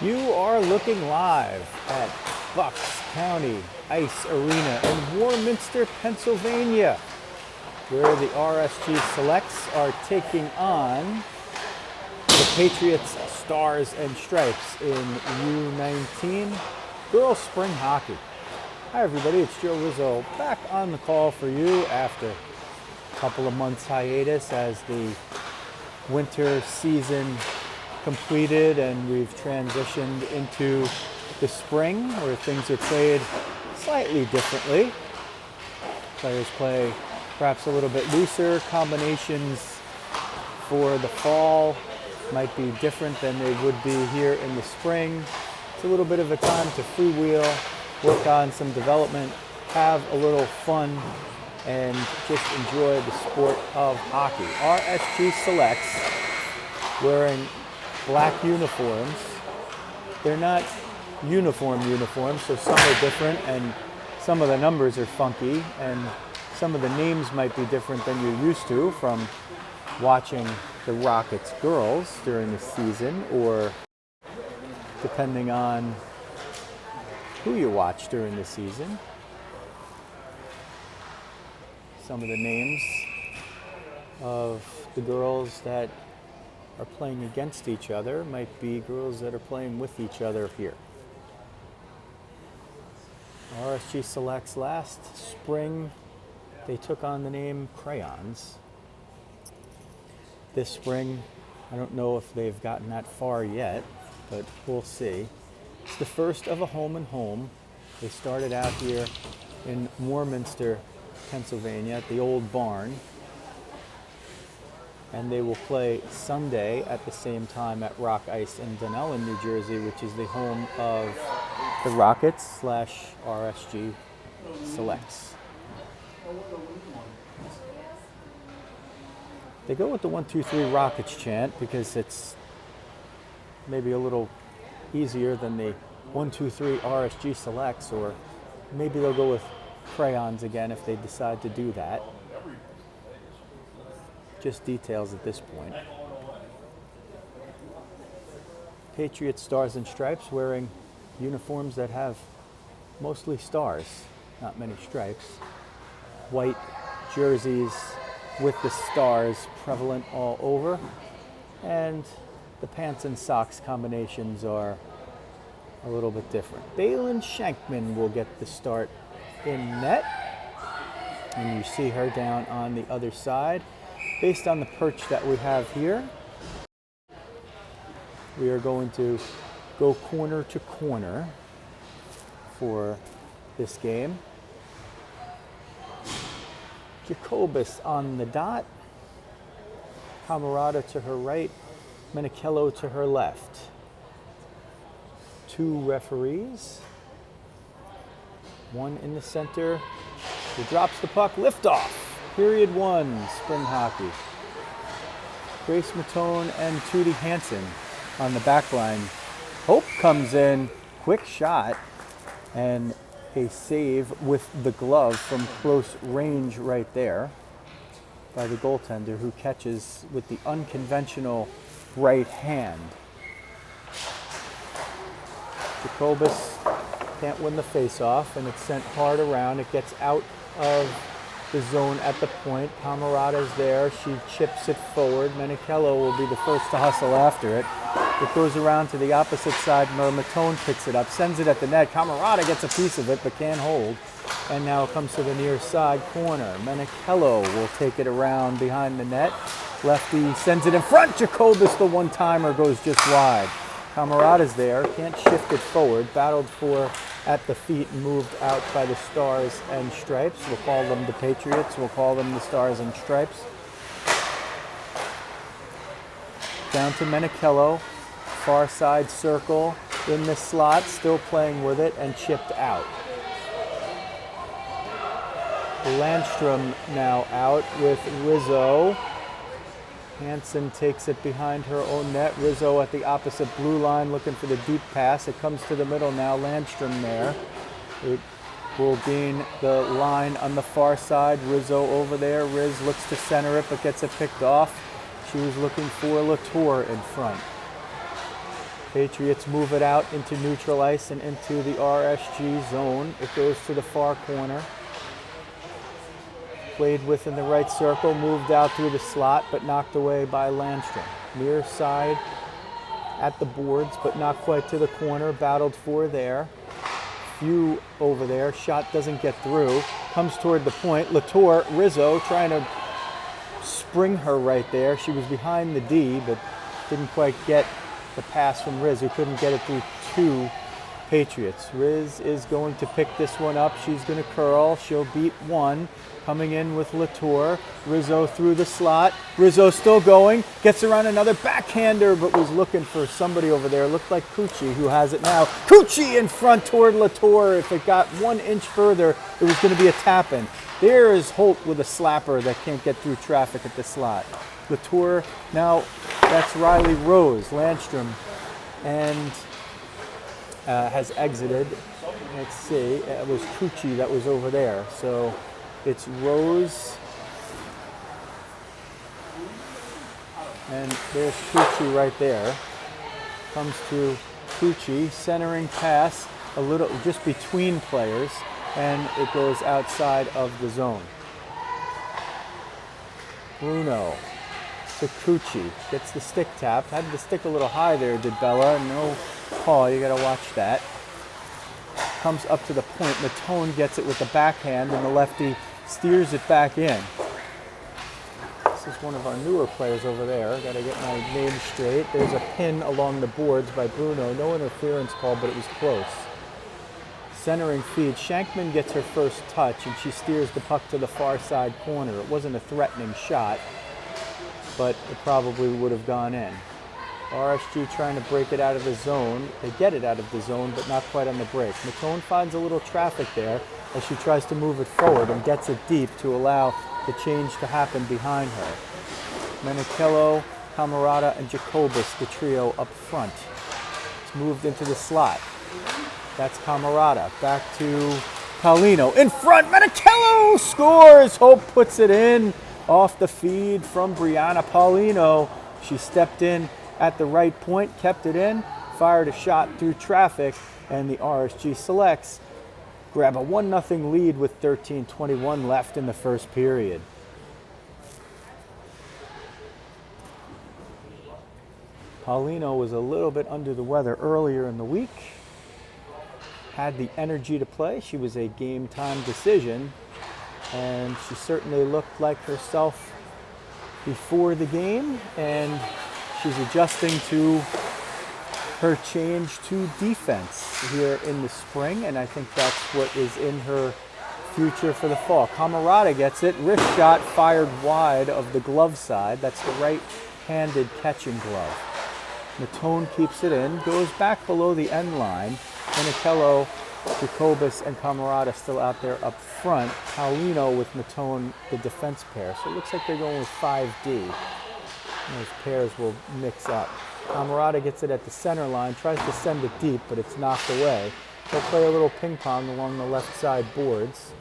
You are looking live at Bucks County Ice Arena in Warminster, Pennsylvania, where the RSG Selects are taking on the Patriots Stars and Stripes in U19 Girls Spring Hockey. Hi everybody, it's Joe Rizzo back on the call for you after a couple of months hiatus as the winter season completed and we've transitioned into the spring where things are played slightly differently. Players play perhaps a little bit looser. Combinations for the fall might be different than they would be here in the spring. It's a little bit of a time to freewheel, work on some development, have a little fun, and just enjoy the sport of hockey. RSG Selects wearing black uniforms. They're not uniforms, so some are different and some of the numbers are funky and some of the names might be different than you're used to from watching the Rockets girls during the season, or depending on who you watch during the season. Some of the names of the girls that are playing against each other might be girls that are playing with each other here. RSG Selects last spring, they took on the name Crayons. This spring, I don't know if they've gotten that far yet, but we'll see. It's the first of a home and home. They started out here in Warminster, Pennsylvania at the old barn. And they will play Sunday at the same time at Rock Ice in Dunellen, New Jersey, which is the home of the Rockets / RSG Selects. They go with the 1, 2, 3 Rockets chant because it's maybe a little easier than the 1, 2, 3 RSG Selects, or maybe they'll go with Crayons again if they decide to do that. Just details at this point. Patriots Stars and Stripes wearing uniforms that have mostly stars, not many stripes. White jerseys with the stars prevalent all over. And the pants and socks combinations are a little bit different. Balin Shankman will get the start in net. And you see her down on the other side. Based on the perch that we have here, we are going to go corner to corner for this game. Jacobus on the dot, Camarada to her right, Menichello to her left. 2 referees, one in the center who drops the puck, liftoff. Period 1, spring hockey. Grace Matone and Tootie Hansen on the back line. Hope comes in, quick shot, and a save with the glove from close range right there by the goaltender, who catches with the unconventional right hand. Jacobus can't win the face-off, and it's sent hard around. It gets out of the zone at the point. Camarada's there. She chips it forward. Menichello will be the first to hustle after it. It goes around to the opposite side. Matone picks it up, sends it at the net. Camarada gets a piece of it but can't hold. And now it comes to the near side corner. Menichello will take it around behind the net. Lefty sends it in front. Jacobus, the one-timer, goes just wide. Camarada's there. Can't shift it forward. Battled for at the feet and moved out by the Stars and Stripes. We'll call them the Patriots. We'll call them the Stars and Stripes. Down to Menichello. Far side circle in the slot. Still playing with it and chipped out. Landstrom now out with Rizzo. Hansen takes it behind her own net. Rizzo at the opposite blue line looking for the deep pass. It comes to the middle now. Landstrom there. It will gain the line on the far side. Rizzo over there. Riz looks to center it but gets it picked off. She was looking for Latour in front. Patriots move it out into neutral ice and into the RSG zone. It goes to the far corner. Played within the right circle, moved out through the slot, but knocked away by Landstrom. Near side at the boards, but not quite to the corner. Battled for there. Few over there. Shot doesn't get through. Comes toward the point. Latour, Rizzo trying to spring her right there. She was behind the D, but didn't quite get the pass from Riz, who couldn't get it through two Patriots. Riz is going to pick this one up. She's going to curl. She'll beat one. Coming in with Latour. Rizzo through the slot. Rizzo still going. Gets around another backhander, but was looking for somebody over there. Looked like Cucci, who has it now. Cucci in front toward Latour. If it got 1 inch further, it was going to be a tap-in. There is Holt with a slapper that can't get through traffic at the slot. Latour, now that's Riley Rose. Landstrom and has exited. Let's see, it was Cucci that was over there. So it's Rose, and there's Cucci right there. Comes to Cucci, centering pass a little just between players, and it goes outside of the zone. Bruno to Cucci, gets the stick tapped. Had the stick a little high there, did Bella. No call, you gotta watch that. Comes up to the point. Matone gets it with the backhand, and the lefty steers it back in. This is one of our newer players over there. Gotta get my name straight. There's a pin along the boards by Bruno. No interference call, but it was close. Centering feed. Shankman gets her first touch, and she steers the puck to the far side corner. It wasn't a threatening shot, but it probably would have gone in. RSG trying to break it out of the zone. They get it out of the zone, but not quite on the break. Matone finds a little traffic there as she tries to move it forward and gets it deep to allow the change to happen behind her. Menichello, Camarada, and Jacobus, the trio up front. It's moved into the slot. That's Camarada. Back to Paulino. In front, Menichello scores! Hope puts it in off the feed from Brianna Paulino. She stepped in at the right point, kept it in, fired a shot through traffic, and the RSG Selects grab a 1-0 lead with 13:21 left in the first period. Paulino was a little bit under the weather earlier in the week. Had the energy to play. She was a game time decision, and she certainly looked like herself before the game, and she's adjusting to her change to defense here in the spring, and I think that's what is in her future for the fall. Camarada gets it. Wrist shot fired wide of the glove side. That's the right-handed catching glove. Matone keeps it in, goes back below the end line. Menichello, Jacobus, and Camarada still out there up front. Paulino with Matone, the defense pair. So it looks like they're going with 5D. Those pairs will mix up. Camarada gets it at the center line, tries to send it deep, but it's knocked away. They'll play a little ping pong along the left side boards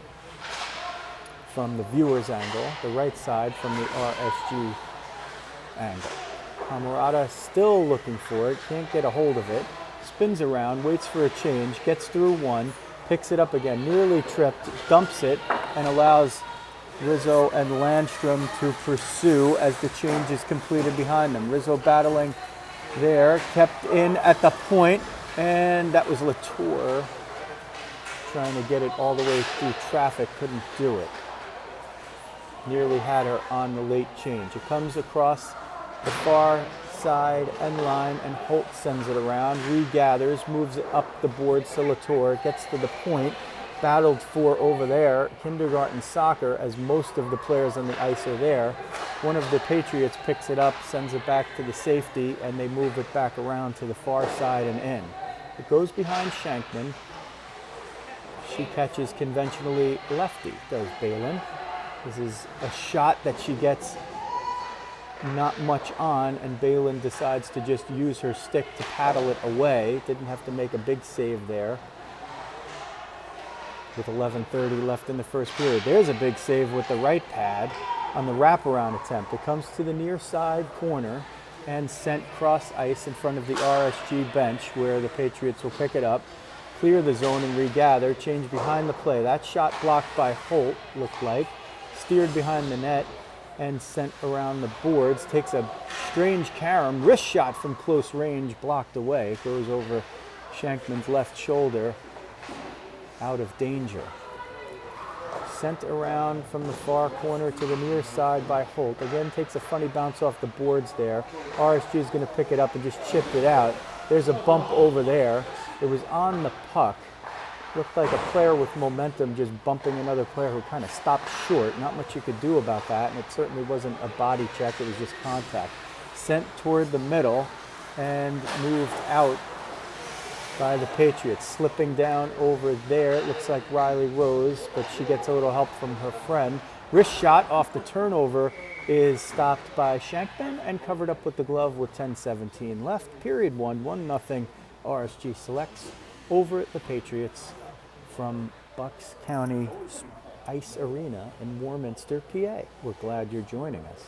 from the viewer's angle, the right side from the RSG angle. Camarada still looking for it, can't get a hold of it. Spins around, waits for a change, gets through one, picks it up again, nearly tripped, dumps it, and allows Rizzo and Landstrom to pursue as the change is completed behind them. Rizzo battling there, kept in at the point, and that was Latour trying to get it all the way through traffic, couldn't do it. Nearly had her on the late change. It comes across the far side end line, and Holt sends it around, regathers, moves it up the boards to Latour, gets to the point, battled for over there, kindergarten soccer, as most of the players on the ice are there. One of the Patriots picks it up, sends it back to the safety, and they move it back around to the far side and in. It goes behind Shankman. She catches conventionally lefty, does Balin. This is a shot that she gets not much on, and Balin decides to just use her stick to paddle it away. Didn't have to make a big save there. With 11:30 left in the first period. There's a big save with the right pad on the wraparound attempt. It comes to the near side corner. and sent cross ice in front of the RSG bench where the Patriots will pick it up, clear the zone and regather, change behind the play. That shot blocked by Holt, looked like, steered behind the net and sent around the boards, takes a strange carom, wrist shot from close range, blocked away, goes over Shankman's left shoulder, out of danger. Sent around from the far corner to the near side by Holt. Again, takes a funny bounce off the boards there. RSG is going to pick it up and just chip it out. There's a bump over there. It was on the puck. Looked like a player with momentum just bumping another player who kind of stopped short. Not much you could do about that, and it certainly wasn't a body check. It was just contact. Sent toward the middle and moved out by the Patriots. Slipping down over there, it looks like Riley Rose, but she gets a little help from her friend. Wrist shot off the turnover is stopped by Shankman and covered up with the glove with 10:17 left. Period 1, 1-0 RSG Selects over the Patriots from Bucks County Ice Arena in Warminster, PA. We're glad you're joining us.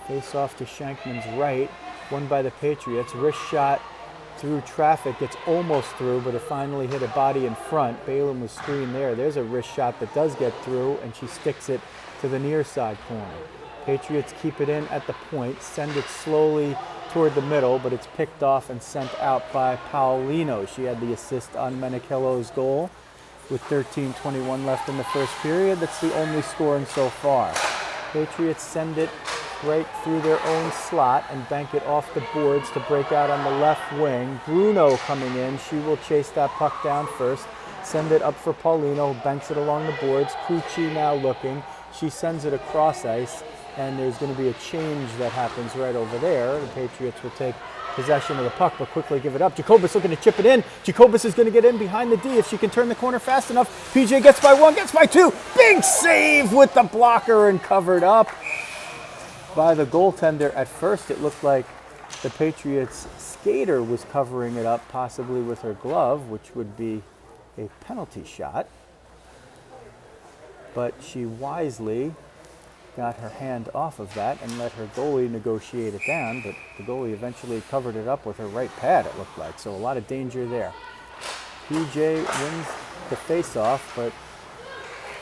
Face off to Shankman's right. Won by the Patriots. Wrist shot through traffic. Gets almost through, but it finally hit a body in front. Balaam was screened there. There's a wrist shot that does get through, and she sticks it to the near side corner. Patriots keep it in at the point, send it slowly toward the middle, but it's picked off and sent out by Paulino. She had the assist on Menichello's goal with 13:21 left in the first period. That's the only scoring so far. Patriots send it right through their own slot and bank it off the boards to break out on the left wing. Bruno coming in. She will chase that puck down first. Send it up for Paulino, who banks it along the boards. Cucci now looking. She sends it across ice, and there's going to be a change that happens right over there. The Patriots will take possession of the puck, but quickly give it up. Jacobus looking to chip it in. Jacobus is going to get in behind the D if she can turn the corner fast enough. PJ gets by one, gets by two. Big save with the blocker and covered up by the goaltender. At first, it looked like the Patriots skater was covering it up, possibly with her glove, which would be a penalty shot. But she wisely got her hand off of that and let her goalie negotiate it down, but the goalie eventually covered it up with her right pad, it looked like. So a lot of danger there. PJ wins the face-off, but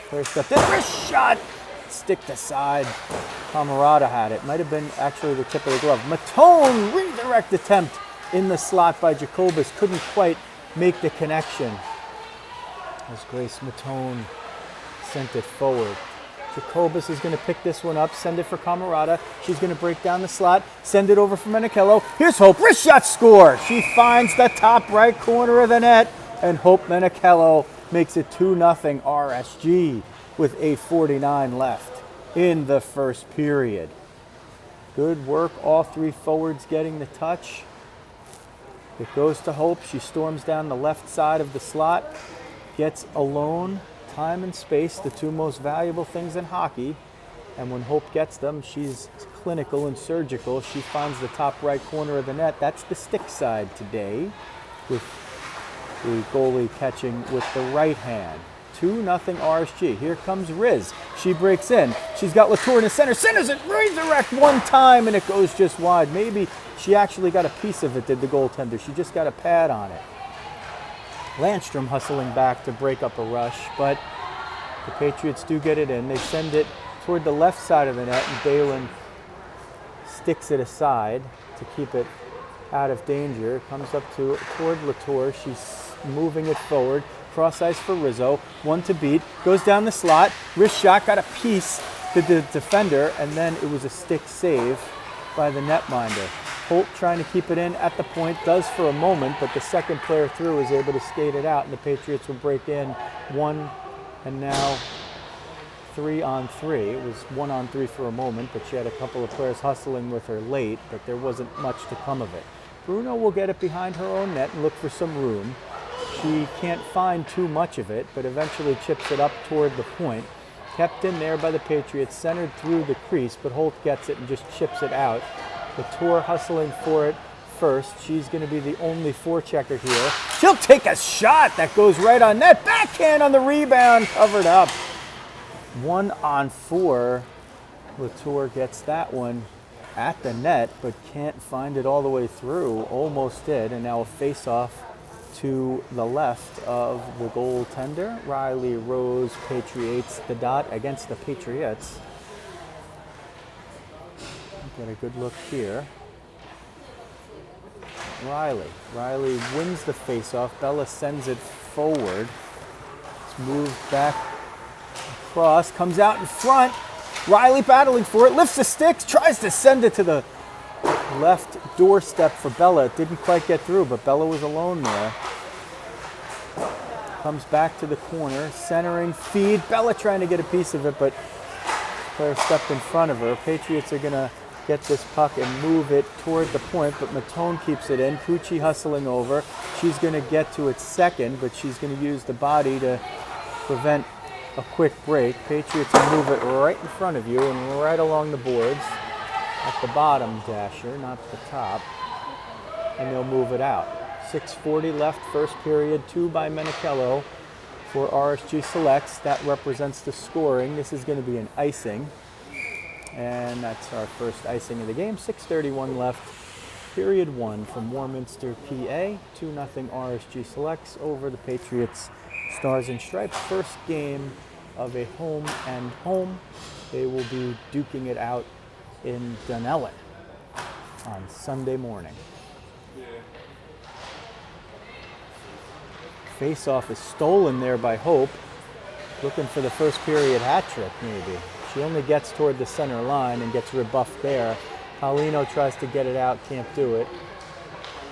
first up, this wrist shot! Sticked aside. Camarada had it. Might have been actually the tip of the glove. Matone, redirect attempt in the slot by Jacobus. Couldn't quite make the connection as Grace Matone sent it forward. Jacobus is going to pick this one up, send it for Camarada. She's going to break down the slot, send it over for Menichello. Here's Hope, wrist shot score. She finds the top right corner of the net, and Hope Menichello makes it 2-0 RSG with 8:49 left in the first period. Good work, all three forwards getting the touch. It goes to Hope. She storms down the left side of the slot, gets alone. Time and space, the two most valuable things in hockey. And when Hope gets them, she's clinical and surgical. She finds the top right corner of the net. That's the stick side today, with the goalie catching with the right hand. 2-0 RSG. Here comes Riz. She breaks in. She's got Latour in the center. Centers it redirect one time, and it goes just wide. Maybe she actually got a piece of it, did the goaltender. She just got a pad on it. Landstrom hustling back to break up a rush, but the Patriots do get it in. They send it toward the left side of the net, and Balin sticks it aside to keep it out of danger. Comes up toward Latour. She's moving it forward. Cross ice for Rizzo. One to beat. Goes down the slot. Wrist shot. Got a piece to the defender, and then it was a stick save by the netminder. Holt trying to keep it in at the point, does for a moment, but the second player through is able to skate it out, and the Patriots will break in 1 and now 3-on-3. It was 1-on-3 for a moment, but she had a couple of players hustling with her late, but there wasn't much to come of it. Bruno will get it behind her own net and look for some room. She can't find too much of it, but eventually chips it up toward the point. Kept in there by the Patriots, centered through the crease, but Holt gets it and just chips it out. Latour hustling for it first. She's going to be the only forechecker here. She'll take a shot that goes right on net. Backhand on the rebound, covered up. 1-on-4 Latour gets that one at the net, but can't find it all the way through. Almost did, and now a face-off to the left of the goaltender. Riley Rose patriates the dot against the Patriots. Get a good look here. Riley wins the face-off. Bella sends it forward. It's moved back across, comes out in front. Riley battling for it, lifts the sticks, tries to send it to the left doorstep for Bella. It didn't quite get through, but Bella was alone there. Comes back to the corner, centering, feed. Bella trying to get a piece of it, but player stepped in front of her. Patriots are going to get this puck and move it toward the point, but Matone keeps it in. Pucci hustling over. She's going to get to it second, but she's going to use the body to prevent a quick break. Patriots will move it right in front of you and right along the boards at the bottom dasher, not the top, and they'll move it out. 6:40 left, first period, 2 by Menichello for RSG Selects. That represents the scoring. This is going to be an icing, and that's our first icing of the game. 6:31 left, period 1 from Warminster, PA. 2-0 RSG Selects over the Patriots Stars and Stripes. First game of a home and home. They will be duking it out in Dunellen on Sunday morning. Face-off is stolen there by Hope. Looking for the first period hat trick, maybe. She only gets toward the center line and gets rebuffed there. Paulino tries to get it out, can't do it.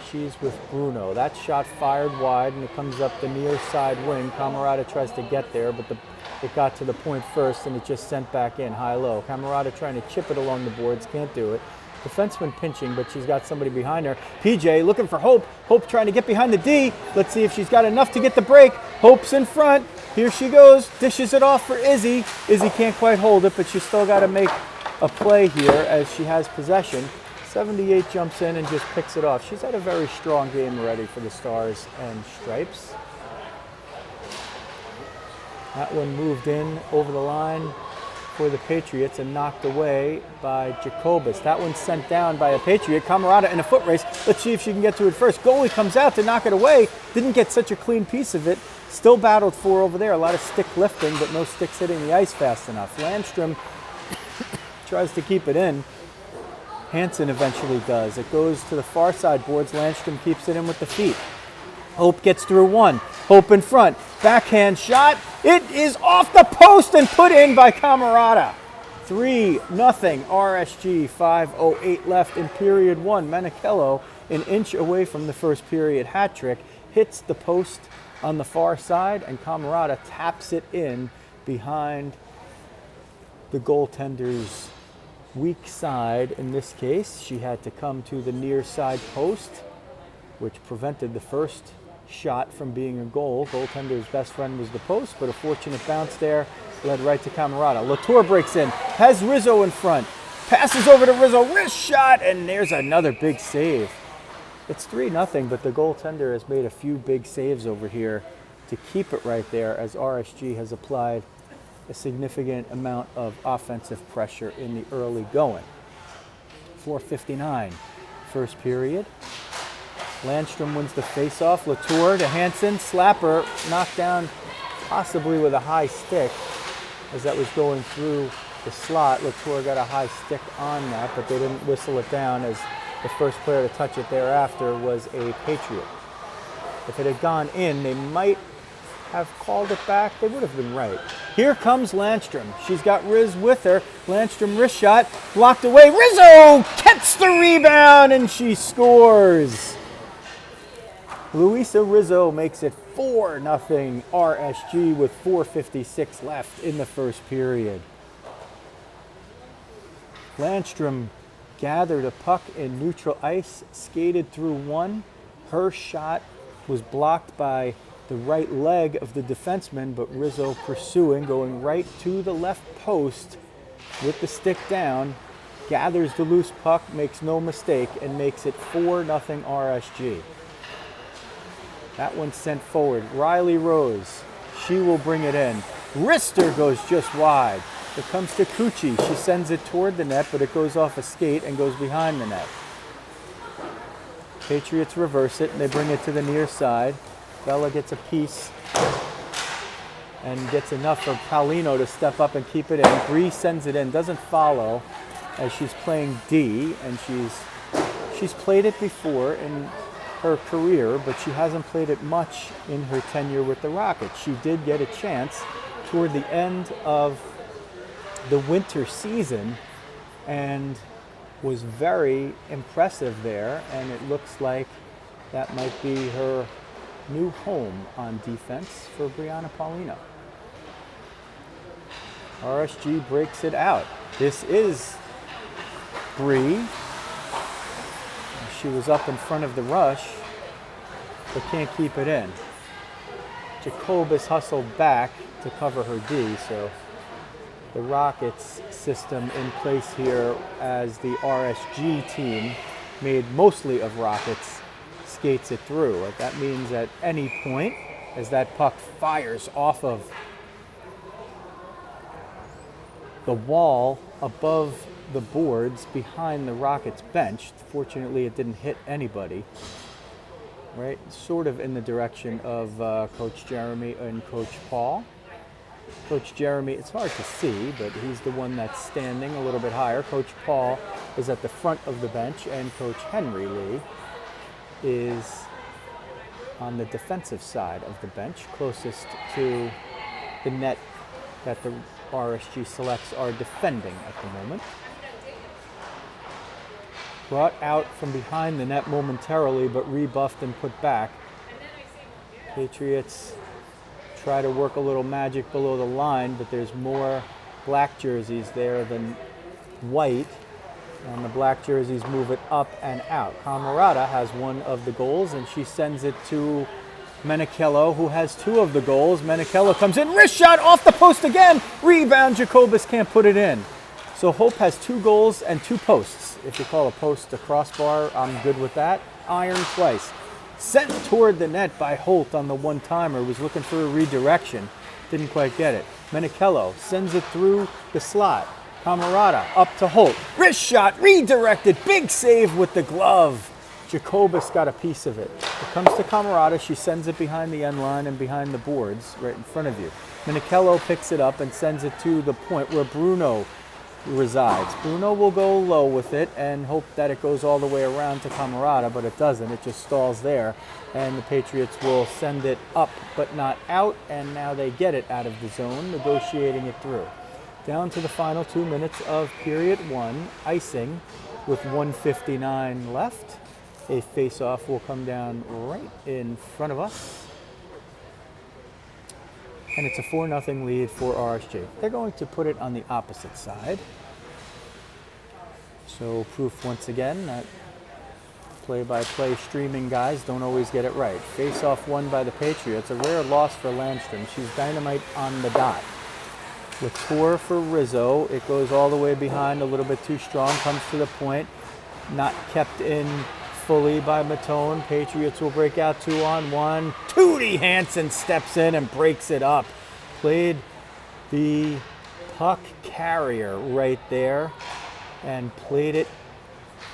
She's with Bruno. That shot fired wide, and it comes up the near side wing. Camerata tries to get there, but it got to the point first, and it just sent back in, high-low. Camerata trying to chip it along the boards, can't do it. Defenseman pinching, but she's got somebody behind her. PJ looking for Hope. Hope trying to get behind the D. Let's see if she's got enough to get the break. Hope's in front. Here she goes. Dishes it off for Izzy. Izzy can't quite hold it, but she's still got to make a play here as she has possession. 78 jumps in and just picks it off. She's had a very strong game already for the Stars and Stripes. That one moved in over the line for the Patriots and knocked away by Jacobus. That one's sent down by a Patriot. Camerata in a foot race. Let's see if she can get to it first. Goalie comes out to knock it away. Didn't get such a clean piece of it. Still battled for over there. A lot of stick lifting, but no sticks hitting the ice fast enough. Landstrom tries to keep it in. Hansen eventually does. It goes to the far side boards. Landstrom keeps it in with the feet. Hope gets through one. Hope in front. Backhand shot. It is off the post and put in by Camerata. 3-0 RSG. 5:08 left in period 1. Menichello, an inch away from the first period hat trick, hits the post on the far side, and Camerata taps it in behind the goaltender's weak side. In this case, she had to come to the near side post, which prevented the first shot from being a goal. Goaltender's best friend was the post, but a fortunate bounce there led right to Camerata. Latour breaks in, has Rizzo in front, passes over to Rizzo, wrist shot, and there's another big save. It's 3-0, but the goaltender has made a few big saves over here to keep it right there, as RSG has applied a significant amount of offensive pressure in the early going. 4:59, first period. Landstrom wins the face-off. Latour to Hansen. Slapper knocked down possibly with a high stick as that was going through the slot. Latour got a high stick on that, but they didn't whistle it down as the first player to touch it thereafter was a Patriot. If it had gone in, they might have called it back. They would have been right. Here comes Landstrom. She's got Riz with her. Landstrom wrist shot, blocked away. Rizzo gets the rebound and she scores. Luisa Rizzo makes it 4-0 RSG with 4:56 left in the first period. Landstrom gathered a puck in neutral ice, skated through one. Her shot was blocked by the right leg of the defenseman, but Rizzo pursuing, going right to the left post with the stick down, gathers the loose puck, makes no mistake, and makes it 4-0 RSG. That one's sent forward. Riley Rose, she will bring it in. Rister goes just wide. It comes to Cucci. She sends it toward the net, but it goes off a skate and goes behind the net. Patriots reverse it, and they bring it to the near side. Bella gets a piece and gets enough for Paulino to step up and keep it in. Bree sends it in, doesn't follow as she's playing D, and she's played it before in her career, but she hasn't played it much in her tenure with the Rockets. She did get a chance toward the end of the winter season and was very impressive there, and it looks like that might be her new home on defense for Brianna Paulino. RSG breaks it out. This is Bree. She was up in front of the rush, but can't keep it in. Jacobus hustled back to cover her D, so the Rockets system in place here as the RSG team, made mostly of Rockets, skates it through. That means at any point, as that puck fires off of the wall above the boards behind the Rockets bench, fortunately it didn't hit anybody, right? Sort of in the direction of Coach Jeremy and Coach Paul. Coach Jeremy, it's hard to see, but he's the one that's standing a little bit higher. Coach Paul is at the front of the bench, and Coach Henry Lee is on the defensive side of the bench, closest to the net that the RSG Selects are defending at the moment. Brought out from behind the net momentarily, but rebuffed and put back. Patriots try to work a little magic below the line, but there's more black jerseys there than white, and the black jerseys move it up and out. Camerata has one of the goals, and she sends it to Menichello, who has two of the goals. Menichello comes in, wrist shot off the post again. Rebound, Jacobus can't put it in. So Hope has 2 goals and 2 posts. If you call a post a crossbar, I'm good with that. Iron twice. Sent toward the net by Holt on the one-timer. Was looking for a redirection. Didn't quite get it. Menichello sends it through the slot. Camerata up to Holt. Wrist shot, redirected. Big save with the glove. Jacobus got a piece of it. It comes to Camerata. She sends it behind the end line and behind the boards right in front of you. Menichello picks it up and sends it to the point where Bruno resides. Bruno will go low with it and hope that it goes all the way around to Camerata, but it doesn't. It just stalls there, and the Patriots will send it up but not out, and now they get it out of the zone, negotiating it through. Down to the final 2 minutes of period 1, icing with 1:59 left. A face-off will come down right in front of us. And it's a 4-0 lead for RSG. They're going to put it on the opposite side. So proof once again that play-by-play streaming guys don't always get it right. Face-off won by the Patriots. A rare loss for Landstrom. She's dynamite on the dot. With 4 for Rizzo, it goes all the way behind, a little bit too strong, comes to the point. Not kept in fully by Matone. Patriots will break out 2-on-1. Tootie Hansen steps in and breaks it up. Played the puck carrier right there and played it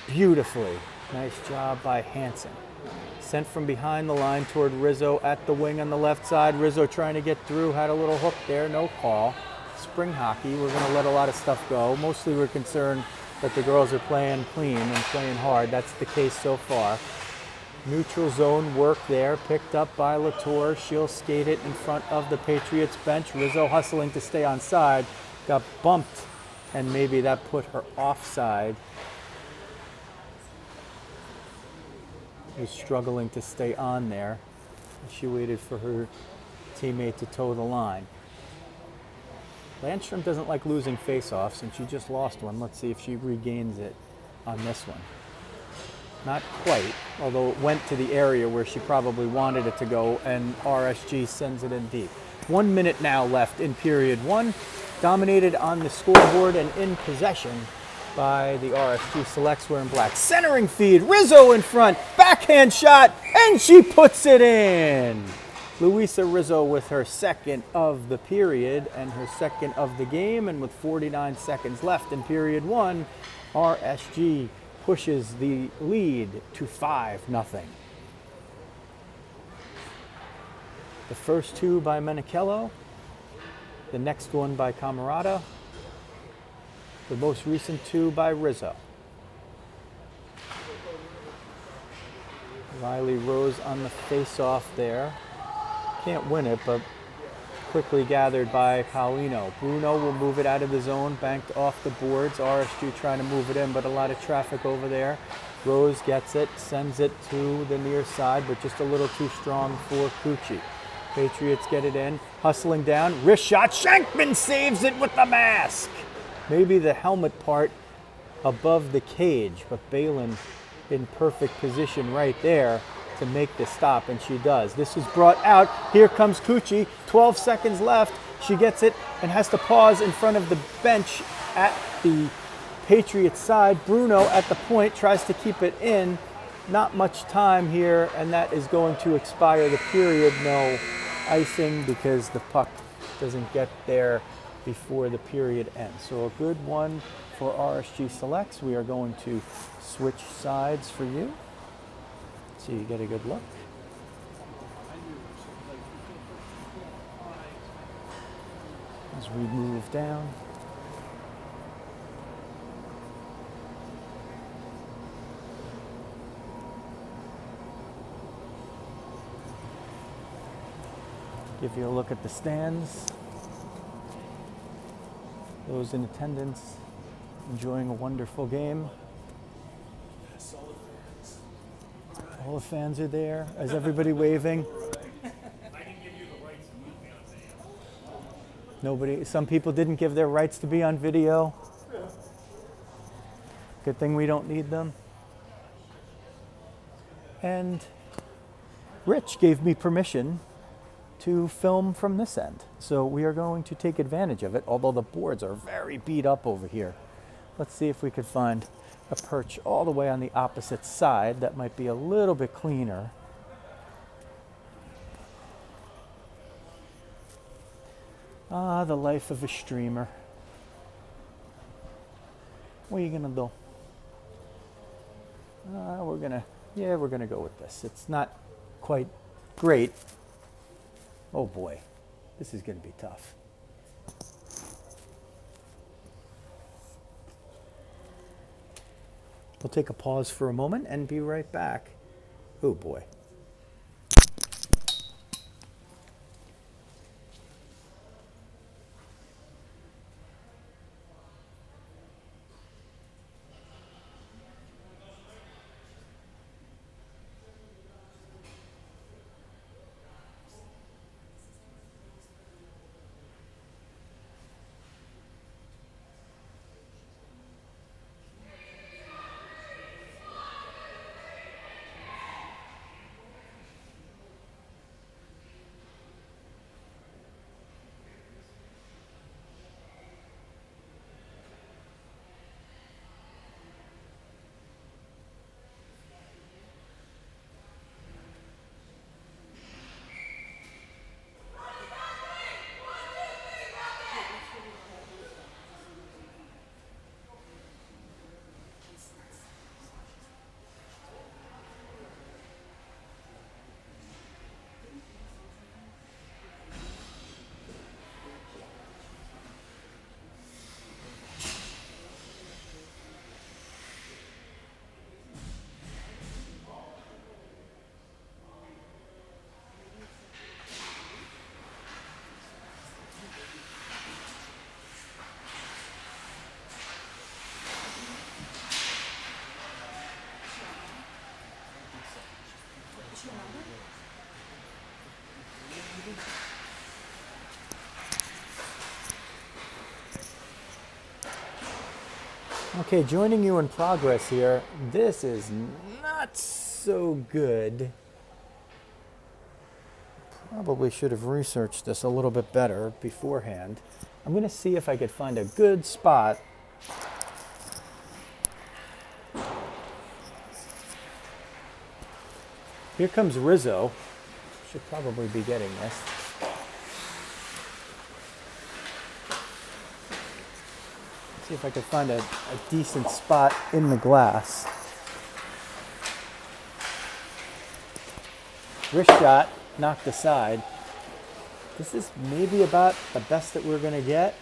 beautifully. Nice job by Hansen. Sent from behind the line toward Rizzo at the wing on the left side. Rizzo trying to get through, had a little hook there, no call. Spring hockey, we're going to let a lot of stuff go. Mostly we're concerned that the girls are playing clean and playing hard. That's the case so far. Neutral zone work there, picked up by Latour. She'll skate it in front of the Patriots bench. Rizzo hustling to stay on side, got bumped, and maybe that put her offside. Was struggling to stay on there. She waited for her teammate to toe the line. Landstrom doesn't like losing face-offs, and she just lost one. Let's see if she regains it on this one. Not quite, although it went to the area where she probably wanted it to go, and RSG sends it in deep. 1 minute now left in period 1. Dominated on the scoreboard and in possession by the RSG Selects. We're in black. Centering feed, Rizzo in front, backhand shot, and she puts it in. Luisa Rizzo with her second of the period and her second of the game, and with 49 seconds left in period one, RSG pushes the lead to 5-0. The first two by Menichello, the next one by Camarada, the most recent two by Rizzo. Riley Rose on the face-off there. Can't win it, but quickly gathered by Paulino. Bruno will move it out of the zone, banked off the boards. RSG trying to move it in, but a lot of traffic over there. Rose gets it, sends it to the near side, but just a little too strong for Cucci. Patriots get it in, hustling down, wrist shot. Shankman saves it with the mask. Maybe the helmet part above the cage, but Balin in perfect position right there to make the stop, and she does. This is brought out. Here comes Cucci. 12 seconds left. She gets it and has to pause in front of the bench at the Patriots side. Bruno at the point tries to keep it in. Not much time here, and that is going to expire the period. No icing because the puck doesn't get there before the period ends. So a good one for RSG Selects. We are going to switch sides for you so you get a good look. As we move down. Give you a look at the stands. Those in attendance enjoying a wonderful game. All the fans are there. Is everybody waving? Nobody. Some people didn't give their rights to be on video. Good thing we don't need them. And Rich gave me permission to film from this end. So we are going to take advantage of it, although the boards are very beat up over here. Let's see if we could find a perch all the way on the opposite side that might be a little bit cleaner. Ah, the life of a streamer. What are you gonna do? We're gonna go with this. It's not quite great. Oh boy, this is gonna be tough. We'll take a pause for a moment and be right back. Oh boy. Okay, joining you in progress here. This is not so good. Probably should have researched this a little bit better beforehand. I'm going to see if I could find a good spot. Here comes Rizzo. Should probably be getting this. See if I can find a decent spot in the glass. Wrist shot, knocked aside. This is maybe about the best that we're gonna get.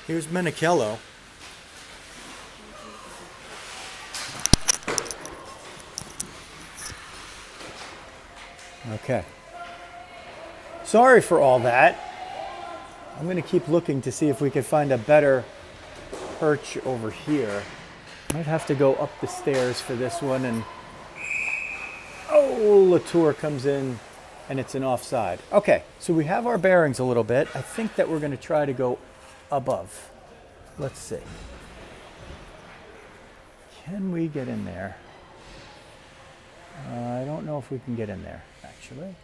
Here's Menachello. Okay. Sorry for all that. I'm going to keep looking to see if we can find a better perch over here. Might have to go up the stairs for this one. And oh, Latour comes in and it's an offside. Okay, so we have our bearings a little bit. I think that we're going to try to go above. Let's see. Can we get in there? I don't know if we can get in there, actually.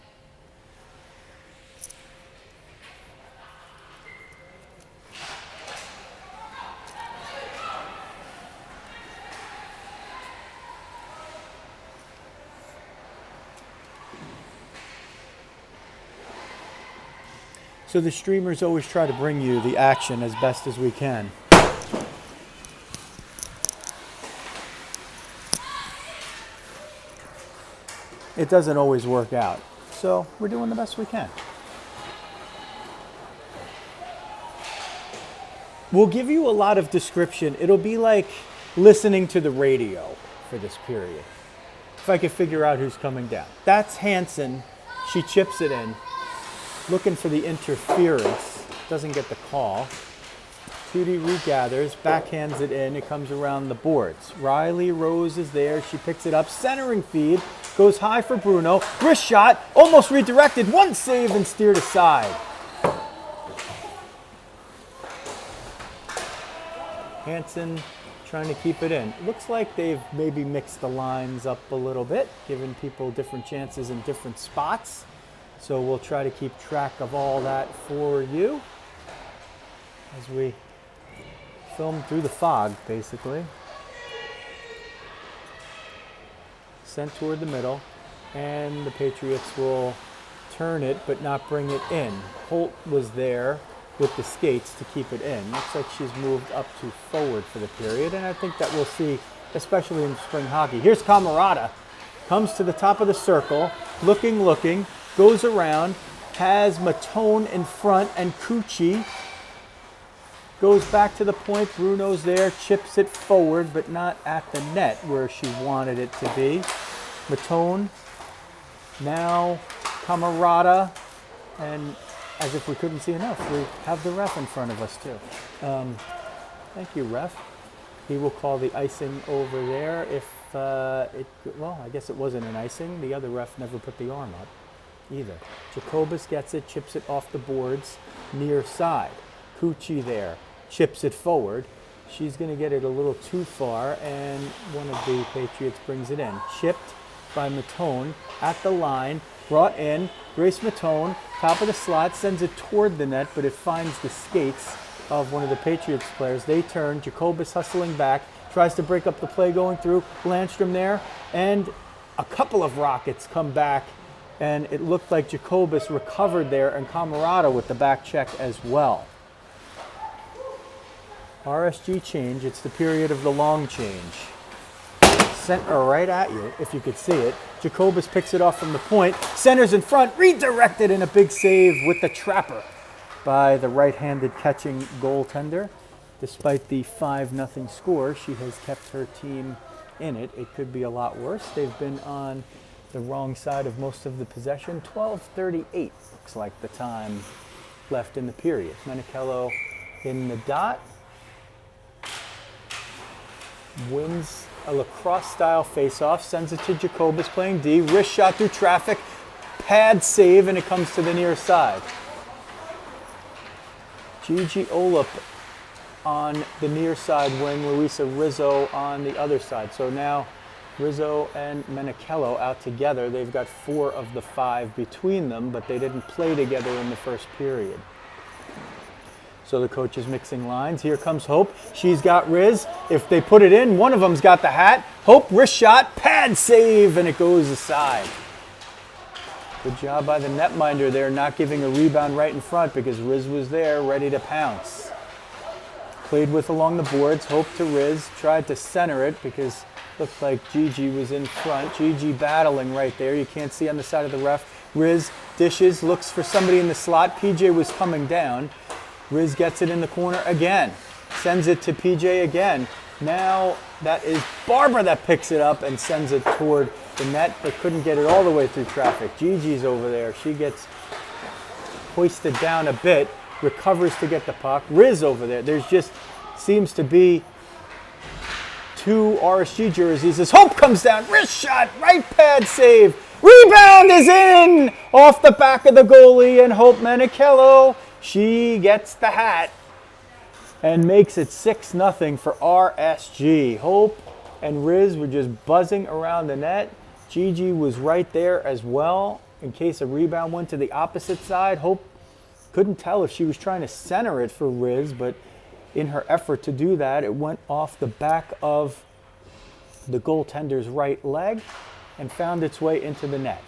So the streamers always try to bring you the action as best as we can. It doesn't always work out, so we're doing the best we can. We'll give you a lot of description. It'll be like listening to the radio for this period. If I can figure out who's coming down. That's Hansen. She chips it in. Looking for the interference. Doesn't get the call. Tootie regathers, backhands it in. It comes around the boards. Riley Rose is there. She picks it up. Centering feed. Goes high for Bruno. Wrist shot. Almost redirected. One save and steered aside. Hansen trying to keep it in. It looks like they've maybe mixed the lines up a little bit, giving people different chances in different spots. So we'll try to keep track of all that for you as we film through the fog, basically. Sent toward the middle, and the Patriots will turn it but not bring it in. Holt was there with the skates to keep it in. Looks like she's moved up to forward for the period, and I think that we'll see, especially in spring hockey. Here's Camarada, comes to the top of the circle, looking, goes around, has Matone in front, and Cucci goes back to the point. Bruno's there, chips it forward, but not at the net where she wanted it to be. Matone, now Camarada, and as if we couldn't see enough, we have the ref in front of us too. Thank you, ref. He will call the icing over there if well, I guess it wasn't an icing. The other ref never put the arm up either. Jacobus gets it, chips it off the boards, near side. Cucci there, chips it forward. She's going to get it a little too far, and one of the Patriots brings it in. Chipped by Matone at the line, brought in. Grace Matone, top of the slot, sends it toward the net, but it finds the skates of one of the Patriots players. They turn, Jacobus hustling back, tries to break up the play going through. Landstrom there, and a couple of Rockets come back, and it looked like Jacobus recovered there, and Camarada with the back check as well. RSG change, it's the period of the long change. Sent her right at you, if you could see it. Jacobus picks it off from the point, centers in front, redirected, and a big save with the trapper by the right-handed catching goaltender. Despite the 5-0 score, she has kept her team in it. It could be a lot worse. They've been on the wrong side of most of the possession. 12:38 looks like the time left in the period. Menachello in the dot. Wins a lacrosse-style face-off, sends it to Jacobus playing D. Wrist shot through traffic, pad save, and it comes to the near side. Gigi Olip on the near side wing, Luisa Rizzo on the other side. So now Rizzo and Menachello out together. They've got 4 of the 5 between them, but they didn't play together in the first period. So the coach is mixing lines. Here comes Hope. She's got Riz. If they put it in, one of them's got the hat. Hope, wrist shot, pad save, and it goes aside. Good job by the netminder there, not giving a rebound right in front because Riz was there, ready to pounce. Played with along the boards. Hope to Riz. Tried to center it because looked like Gigi was in front. Gigi battling right there. You can't see on the side of the ref. Riz dishes, looks for somebody in the slot. PJ was coming down. Riz gets it in the corner again. Sends it to PJ again. Now that is Barbara that picks it up and sends it toward the net, but couldn't get it all the way through traffic. Gigi's over there. She gets hoisted down a bit, recovers to get the puck. Riz over there. There's just seems to be two RSG jerseys as Hope comes down. Wrist shot, right pad save. Rebound is in off the back of the goalie, and Hope Menichello, she gets the hat and makes it 6-0 for RSG. Hope and Riz were just buzzing around the net. Gigi was right there as well in case a rebound went to the opposite side. Hope couldn't tell if she was trying to center it for Riz, but in her effort to do that, it went off the back of the goaltender's right leg and found its way into the net.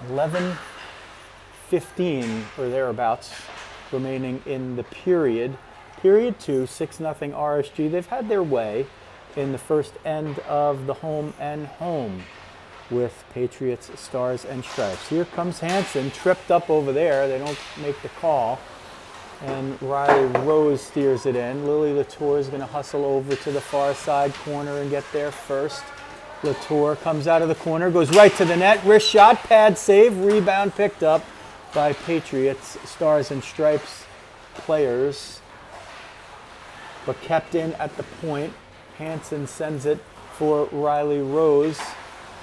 11:15 or thereabouts remaining in the period. Period 2, 6-0 RSG. They've had their way in the first end of the home and home with Patriots Stars and Stripes. Here comes Hansen, tripped up over there. They don't make the call. And Riley Rose steers it in. Lily Latour is going to hustle over to the far side corner and get there first. Latour comes out of the corner, goes right to the net. Wrist shot, pad save, rebound picked up by Patriots Stars and Stripes players, but kept in at the point. Hansen sends it for Riley Rose.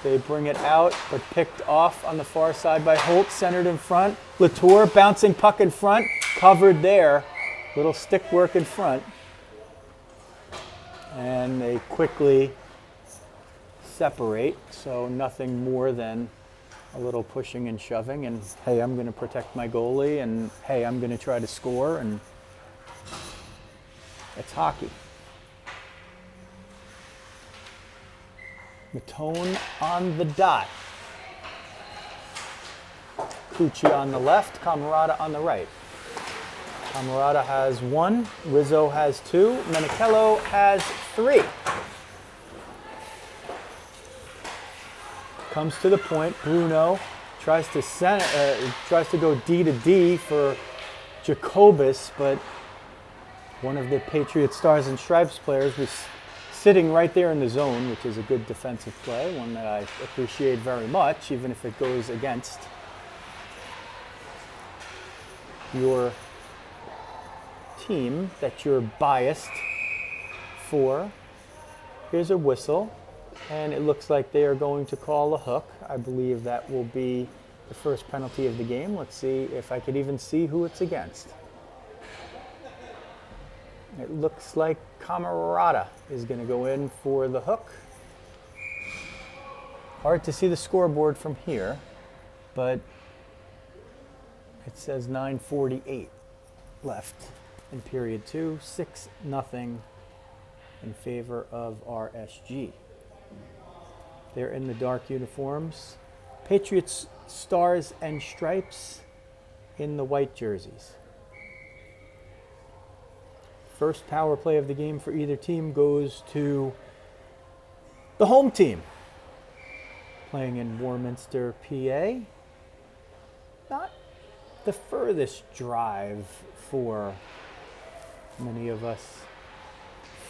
They bring it out, but picked off on the far side by Holt, centered in front. Latour bouncing puck in front, covered there. Little stick work in front. And they quickly separate, so nothing more than a little pushing and shoving, and hey, I'm going to protect my goalie, and hey, I'm going to try to score, and it's hockey. Matone on the dot. Cucci on the left, Camarada on the right. Camarada has 1, Rizzo has 2, Menichello has 3. Comes to the point, Bruno tries to go D to D for Jacobus, but one of the Patriots Stars and Stripes players was sitting right there in the zone, which is a good defensive play, one that I appreciate very much, even if it goes against your team that you're biased for. Here's a whistle, and it looks like they are going to call a hook. I believe that will be the first penalty of the game. Let's see if I could even see who it's against. It looks like Camarada is going to go in for the hook. Hard to see the scoreboard from here, but it says 9:48 left in period 2, 6-0 in favor of RSG. They're in the dark uniforms. Patriots Stars and Stripes in the white jerseys. First power play of the game for either team goes to the home team, playing in Warminster, PA. Not the furthest drive for many of us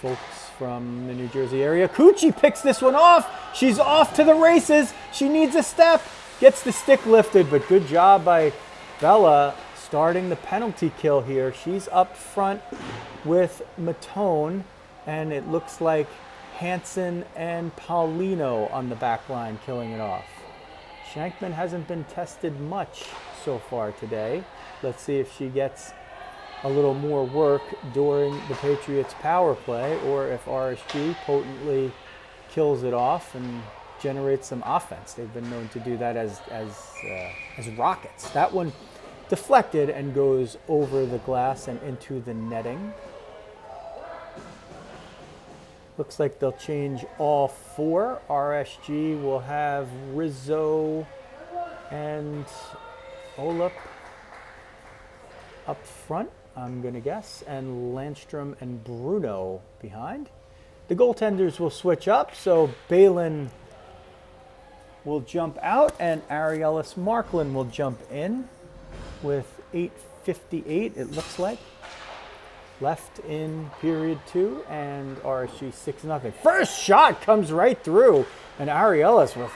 folks from the New Jersey area. Cucci picks this one off. She's off to the races. She needs a step. Gets the stick lifted, but good job by Bella starting the penalty kill here. She's up front with Matone, and it looks like Hansen and Paulino on the back line killing it off. Shankman hasn't been tested much so far today. Let's see if she gets a little more work during the Patriots power play, or if RSG potently kills it off and generates some offense. They've been known to do that as rockets. That one deflected and goes over the glass and into the netting. Looks like they'll change all four. RSG will have Rizzo and Olip up front, I'm going to guess, and Landstrom and Bruno behind. The goaltenders will switch up, so Balin will jump out and Ariellis Marklin will jump in with 8:58, it looks like, left in period 2, and RSG 6-0. First shot comes right through, and Ariellis, with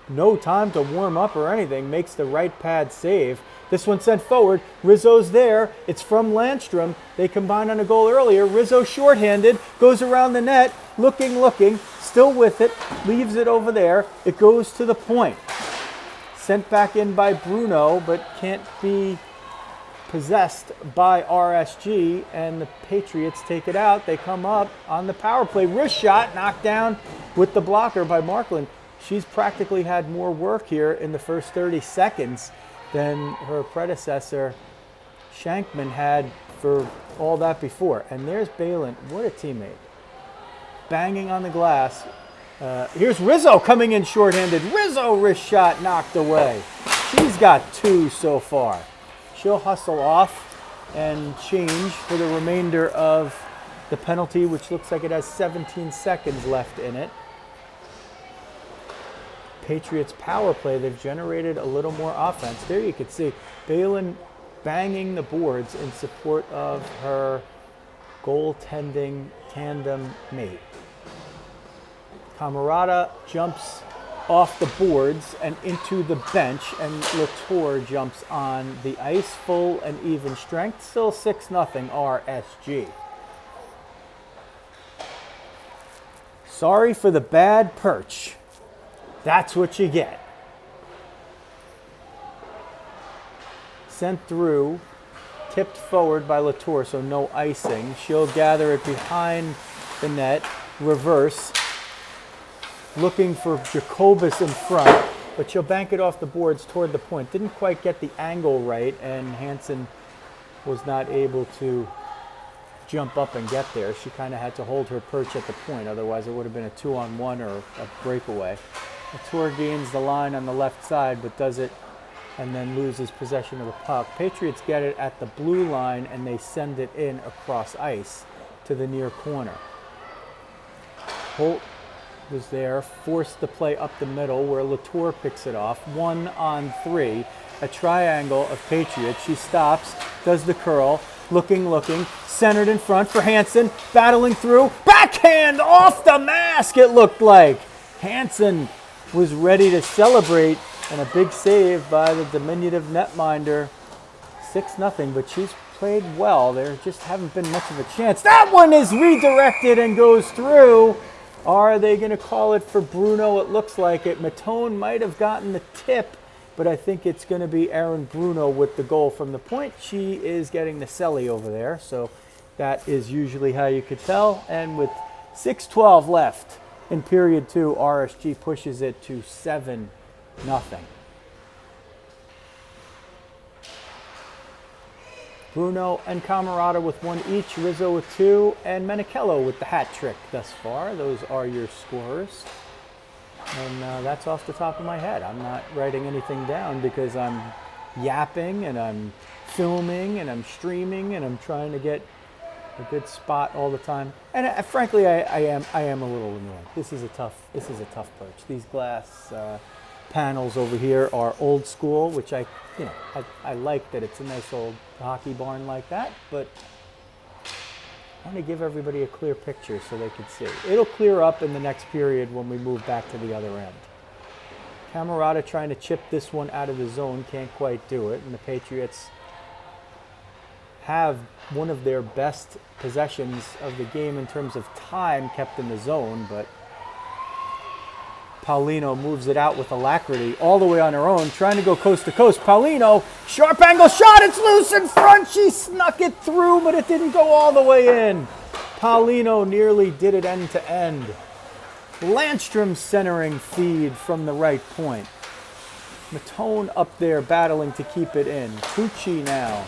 no time to warm up or anything, makes the right pad save. This one sent forward. Rizzo's there. It's from Landstrom. They combined on a goal earlier. Rizzo shorthanded, goes around the net, looking, still with it, leaves it over there. It goes to the point. Sent back in by Bruno, but can't be possessed by RSG, and the Patriots take it out. They come up on the power play. Wrist shot knocked down with the blocker by Marklin. She's practically had more work here in the first 30 seconds than her predecessor Shankman had for all that before. And there's Balin. What a teammate. Banging on the glass. Here's Rizzo coming in shorthanded. Rizzo wrist shot knocked away. She's got 2 so far. She'll hustle off and change for the remainder of the penalty, which looks like it has 17 seconds left in it. Patriots power play, they've generated a little more offense. There you can see Balin banging the boards in support of her goaltending tandem mate. Camarada jumps off the boards and into the bench, and Latour jumps on the ice, full and even strength. Still 6-0 RSG. Sorry for the bad perch. That's what you get. Sent through, tipped forward by Latour, so no icing. She'll gather it behind the net, reverse, looking for Jacobus in front, but she'll bank it off the boards toward the point. Didn't quite get the angle right, and Hansen was not able to jump up and get there. She kind of had to hold her perch at the point, otherwise it would have been a 2-on-1 or a breakaway. Latour gains the line on the left side, but does it and then loses possession of the puck. Patriots get it at the blue line, and they send it in across ice to the near corner. Holt was there, forced the play up the middle where Latour picks it off. 1-on-3, a triangle of Patriots. She stops, does the curl, looking, centered in front for Hansen, battling through, backhand off the mask it looked like. Hansen was ready to celebrate, and a big save by the diminutive netminder. 6-0, but she's played well. There just haven't been much of a chance. That one is redirected and goes through. Are they going to call it for Bruno? It looks like it. Matone might have gotten the tip, but I think it's going to be Erin Bruno with the goal from the point. She is getting the celly over there, so that is usually how you could tell. And with 6:12 left in period 2, RSG pushes it to 7-0. Bruno and Camarada with 1 each, Rizzo with 2, and Menichello with the hat trick thus far. Those are your scores. And that's off the top of my head. I'm not writing anything down because I'm yapping and I'm filming and I'm streaming and I'm trying to get a good spot all the time. And frankly, I am a little annoyed. This is a tough perch. These glass panels over here are old school, which I like that it's a nice old hockey barn like that, but I want to give everybody a clear picture so they can see. It'll clear up in the next period when we move back to the other end. Camarada trying to chip this one out of the zone, can't quite do it, and the Patriots have one of their best possessions of the game in terms of time kept in the zone, but Paulino moves it out with alacrity all the way on her own, trying to go coast to coast. Paulino, sharp angle shot, it's loose in front. She snuck it through, but it didn't go all the way in. Paulino nearly did it end to end. Landstrom centering feed from the right point. Matone up there battling to keep it in. Pucci now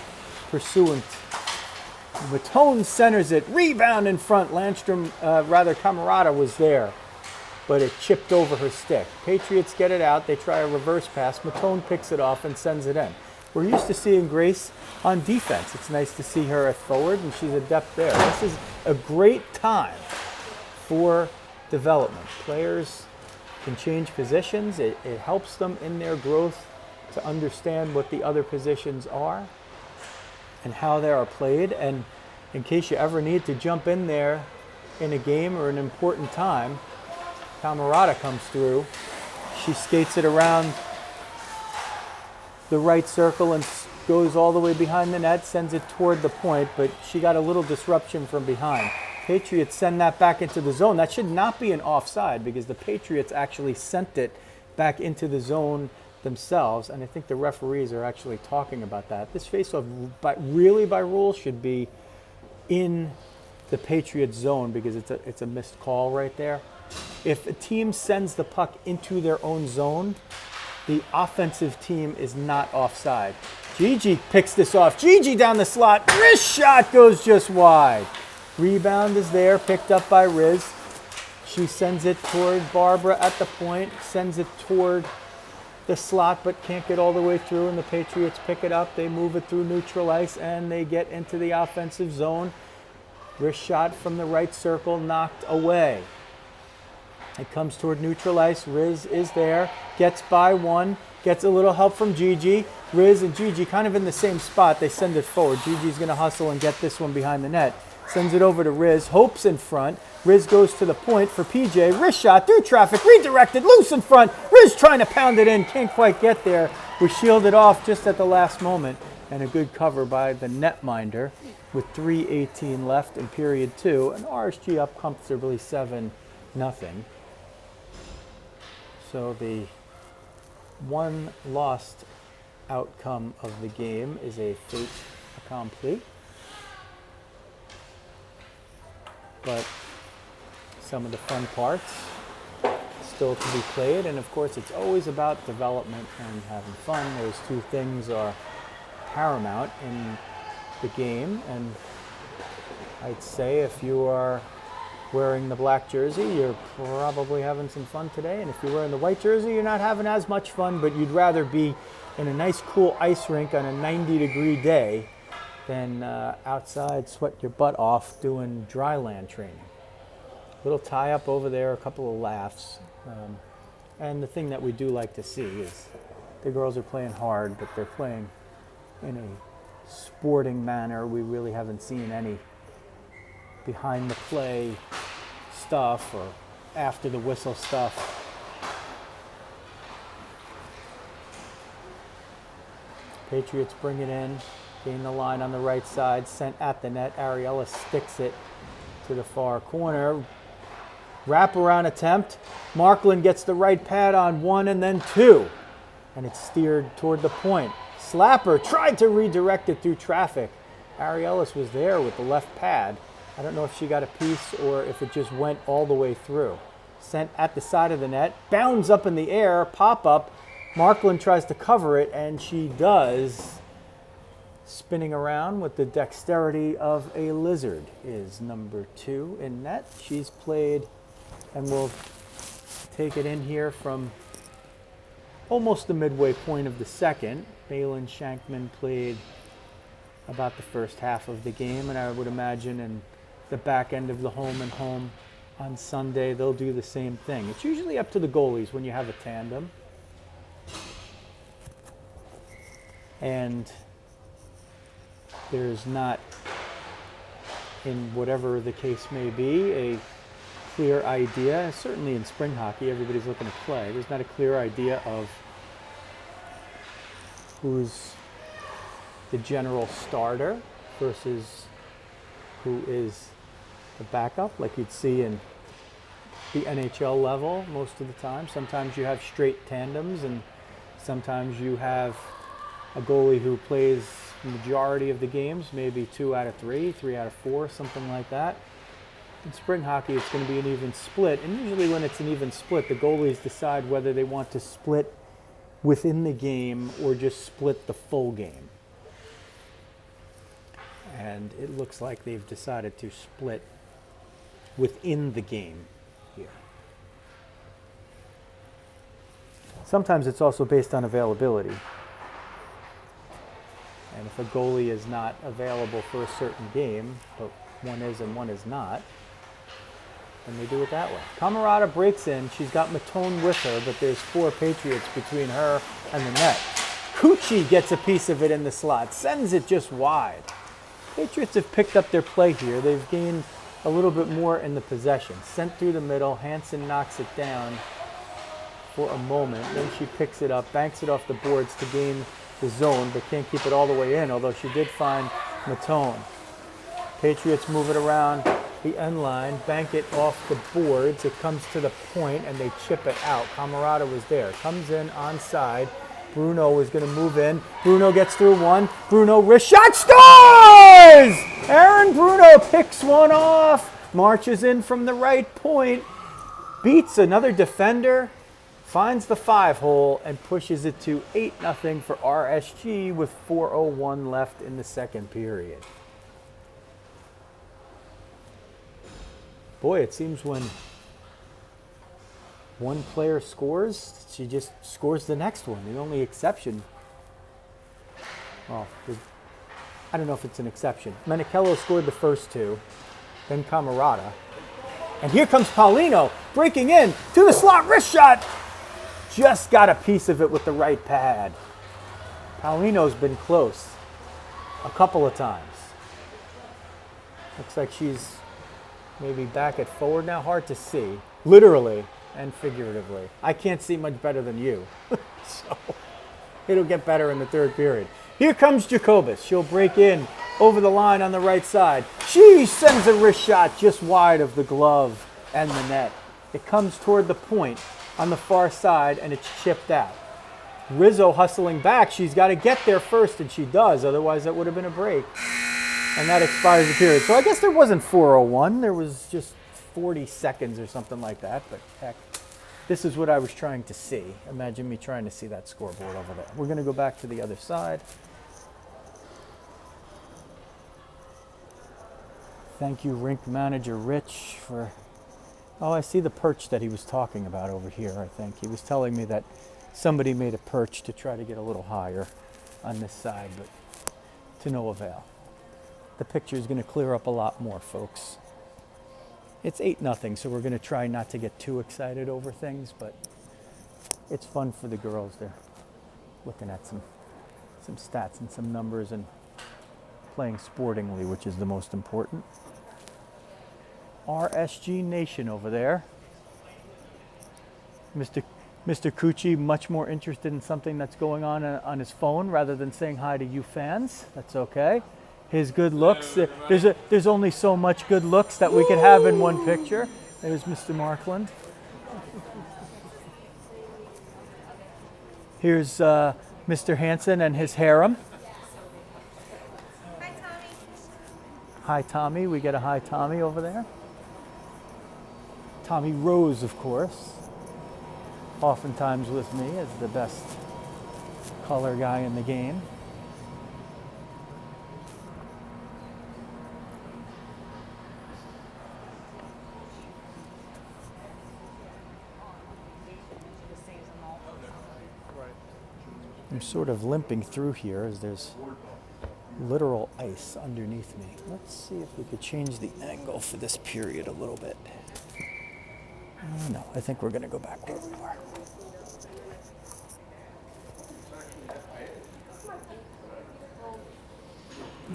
pursuant. Matone centers it. Rebound in front. Camerata was there, but it chipped over her stick. Patriots get it out. They try a reverse pass. Matone picks it off and sends it in. We're used to seeing Grace on defense. It's nice to see her at forward, and she's adept there. This is a great time for development. Players can change positions. It helps them in their growth to understand what the other positions are and how they are played. And in case you ever need to jump in there in a game or an important time, Camerata comes through. She skates it around the right circle and goes all the way behind the net, sends it toward the point, but she got a little disruption from behind. Patriots send that back into the zone. That should not be an offside because the Patriots actually sent it back into the zone themselves, and I think the referees are actually talking about that. This faceoff, by rule, should be in the Patriots zone because it's a missed call right there. If a team sends the puck into their own zone, the offensive team is not offside. Gigi picks this off. Gigi down the slot. Wrist shot goes just wide. Rebound is there, picked up by Riz. She sends it toward Barbara at the point, sends it toward the slot, but can't get all the way through, and the Patriots pick it up. They move it through neutral ice, and they get into the offensive zone. Wrist shot from the right circle, knocked away. It comes toward neutral ice. Riz is there, gets by one, gets a little help from Gigi. Riz and Gigi kind of in the same spot. They send it forward. Gigi's going to hustle and get this one behind the net. Sends it over to Riz. Hope's in front. Riz goes to the point for PJ. Wrist shot through traffic. Redirected. Loose in front. Riz trying to pound it in. Can't quite get there. Was shielded off just at the last moment. And a good cover by the netminder with 3:18 left in period 2. And RSG up comfortably 7-0. So the one lost outcome of the game is a fait accompli. But some of the fun parts still to be played, and of course it's always about development and having fun. Those two things are paramount in the game, and I'd say if you are wearing the black jersey, you're probably having some fun today, and if you're wearing the white jersey, you're not having as much fun, but you'd rather be in a nice cool ice rink on a 90-degree day than outside sweat your butt off doing dry land training. Little tie up over there, a couple of laughs. And the thing that we do like to see is the girls are playing hard, but they're playing in a sporting manner. We really haven't seen any behind the play stuff or after the whistle stuff. Patriots bring it in. Gain the line on the right side, sent at the net. Ariella sticks it to the far corner. Wraparound attempt. Markland gets the right pad on one and then two. And it's steered toward the point. Slapper tried to redirect it through traffic. Ariellis was there with the left pad. I don't know if she got a piece or if it just went all the way through. Sent at the side of the net. Bounds up in the air. Pop up. Markland tries to cover it, and she does. Spinning around with the dexterity of a lizard is number 2 in net. She's played, and we'll take it in here from almost the midway point of the second. Balin Shankman played about the first half of the game, and I would imagine in the back end of the home and home on Sunday, they'll do the same thing. It's usually up to the goalies when you have a tandem. And there's not, in whatever the case may be, a clear idea. Certainly in spring hockey, everybody's looking to play. There's not a clear idea of who's the general starter versus who is the backup, like you'd see in the NHL level most of the time. Sometimes you have straight tandems, and sometimes you have a goalie who plays the majority of the games, maybe 2 out of 3, 3 out of 4, something like that. In spring hockey, it's going to be an even split, and usually when it's an even split, the goalies decide whether they want to split within the game or just split the full game. And it looks like they've decided to split within the game here. Sometimes it's also based on availability. And if a goalie is not available for a certain game, but one is and one is not, then they do it that way. Camarada breaks in. She's got Matone with her, but there's 4 Patriots between her and the net. Cucci gets a piece of it in the slot, sends it just wide. Patriots have picked up their play here. They've gained a little bit more in the possession. Sent through the middle. Hansen knocks it down for a moment. Then she picks it up, banks it off the boards to gain the zone, but can't keep it all the way in, although she did find Matone. Patriots move it around the end line, bank it off the boards. It comes to the point, and they chip it out. Camarada was there. Comes in onside. Bruno is going to move in. Bruno gets through one. Bruno wrist shot, scores! Aaron Bruno picks one off. Marches in from the right point. Beats another defender. Finds the 5-hole and pushes it to 8-0 for RSG with 4:01 left in the second period. Boy, it seems when one player scores, she just scores the next one. The only exception, well, I don't know if it's an exception. Menichello scored the first 2, then Camarada. And here comes Paulino breaking in to the slot, wrist shot. Just got a piece of it with the right pad. Paulino's been close a couple of times. Looks like she's maybe back at forward now. Hard to see, literally and figuratively. I can't see much better than you. So it'll get better in the third period. Here comes Jacobus. She'll break in over the line on the right side. She sends a wrist shot just wide of the glove and the net. It comes toward the point on the far side, and it's chipped out. Rizzo hustling back. She's got to get there first, and she does. Otherwise, that would have been a break. And that expires the period. So I guess there wasn't 4:01. There was just 40 seconds or something like that. But heck, this is what I was trying to see. Imagine me trying to see that scoreboard over there. We're going to go back to the other side. Thank you, rink manager Rich, for... Oh, I see the perch that he was talking about over here, I think. He was telling me that somebody made a perch to try to get a little higher on this side, but to no avail. The picture is going to clear up a lot more, folks. It's 8-0, so we're going to try not to get too excited over things, but it's fun for the girls. They're looking at some stats and some numbers and playing sportingly, which is the most important. RSG Nation over there. Mr. Cucci much more interested in something that's going on his phone rather than saying hi to you fans. That's okay. His good looks. There's only so much good looks that we could have in one picture. There's Mr. Markland. Here's Mr. Hansen and his harem. Hi, Tommy. Hi, Tommy. We get a hi, Tommy over there. Tommy Rose, of course, oftentimes with me as the best color guy in the game. I'm sort of limping through here as there's literal ice underneath me. Let's see if we could change the angle for this period a little bit. No, I think we're going to go back where we were.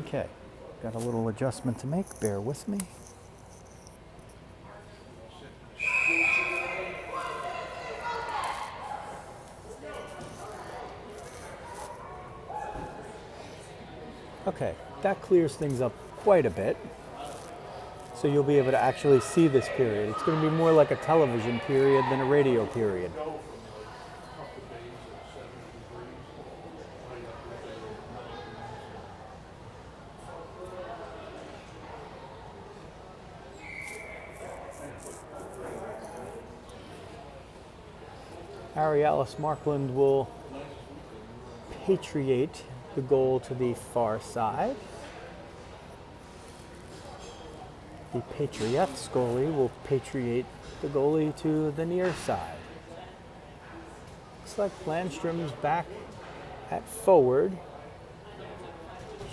Okay, got a little adjustment to make. Bear with me. Okay, that clears things up quite a bit. So you'll be able to actually see this period. It's going to be more like a television period than a radio period. Harry Alice Markland will repatriate the goal to the far side. The Patriots goalie will patriate the goalie to the near side. Looks like Landstrom's back at forward.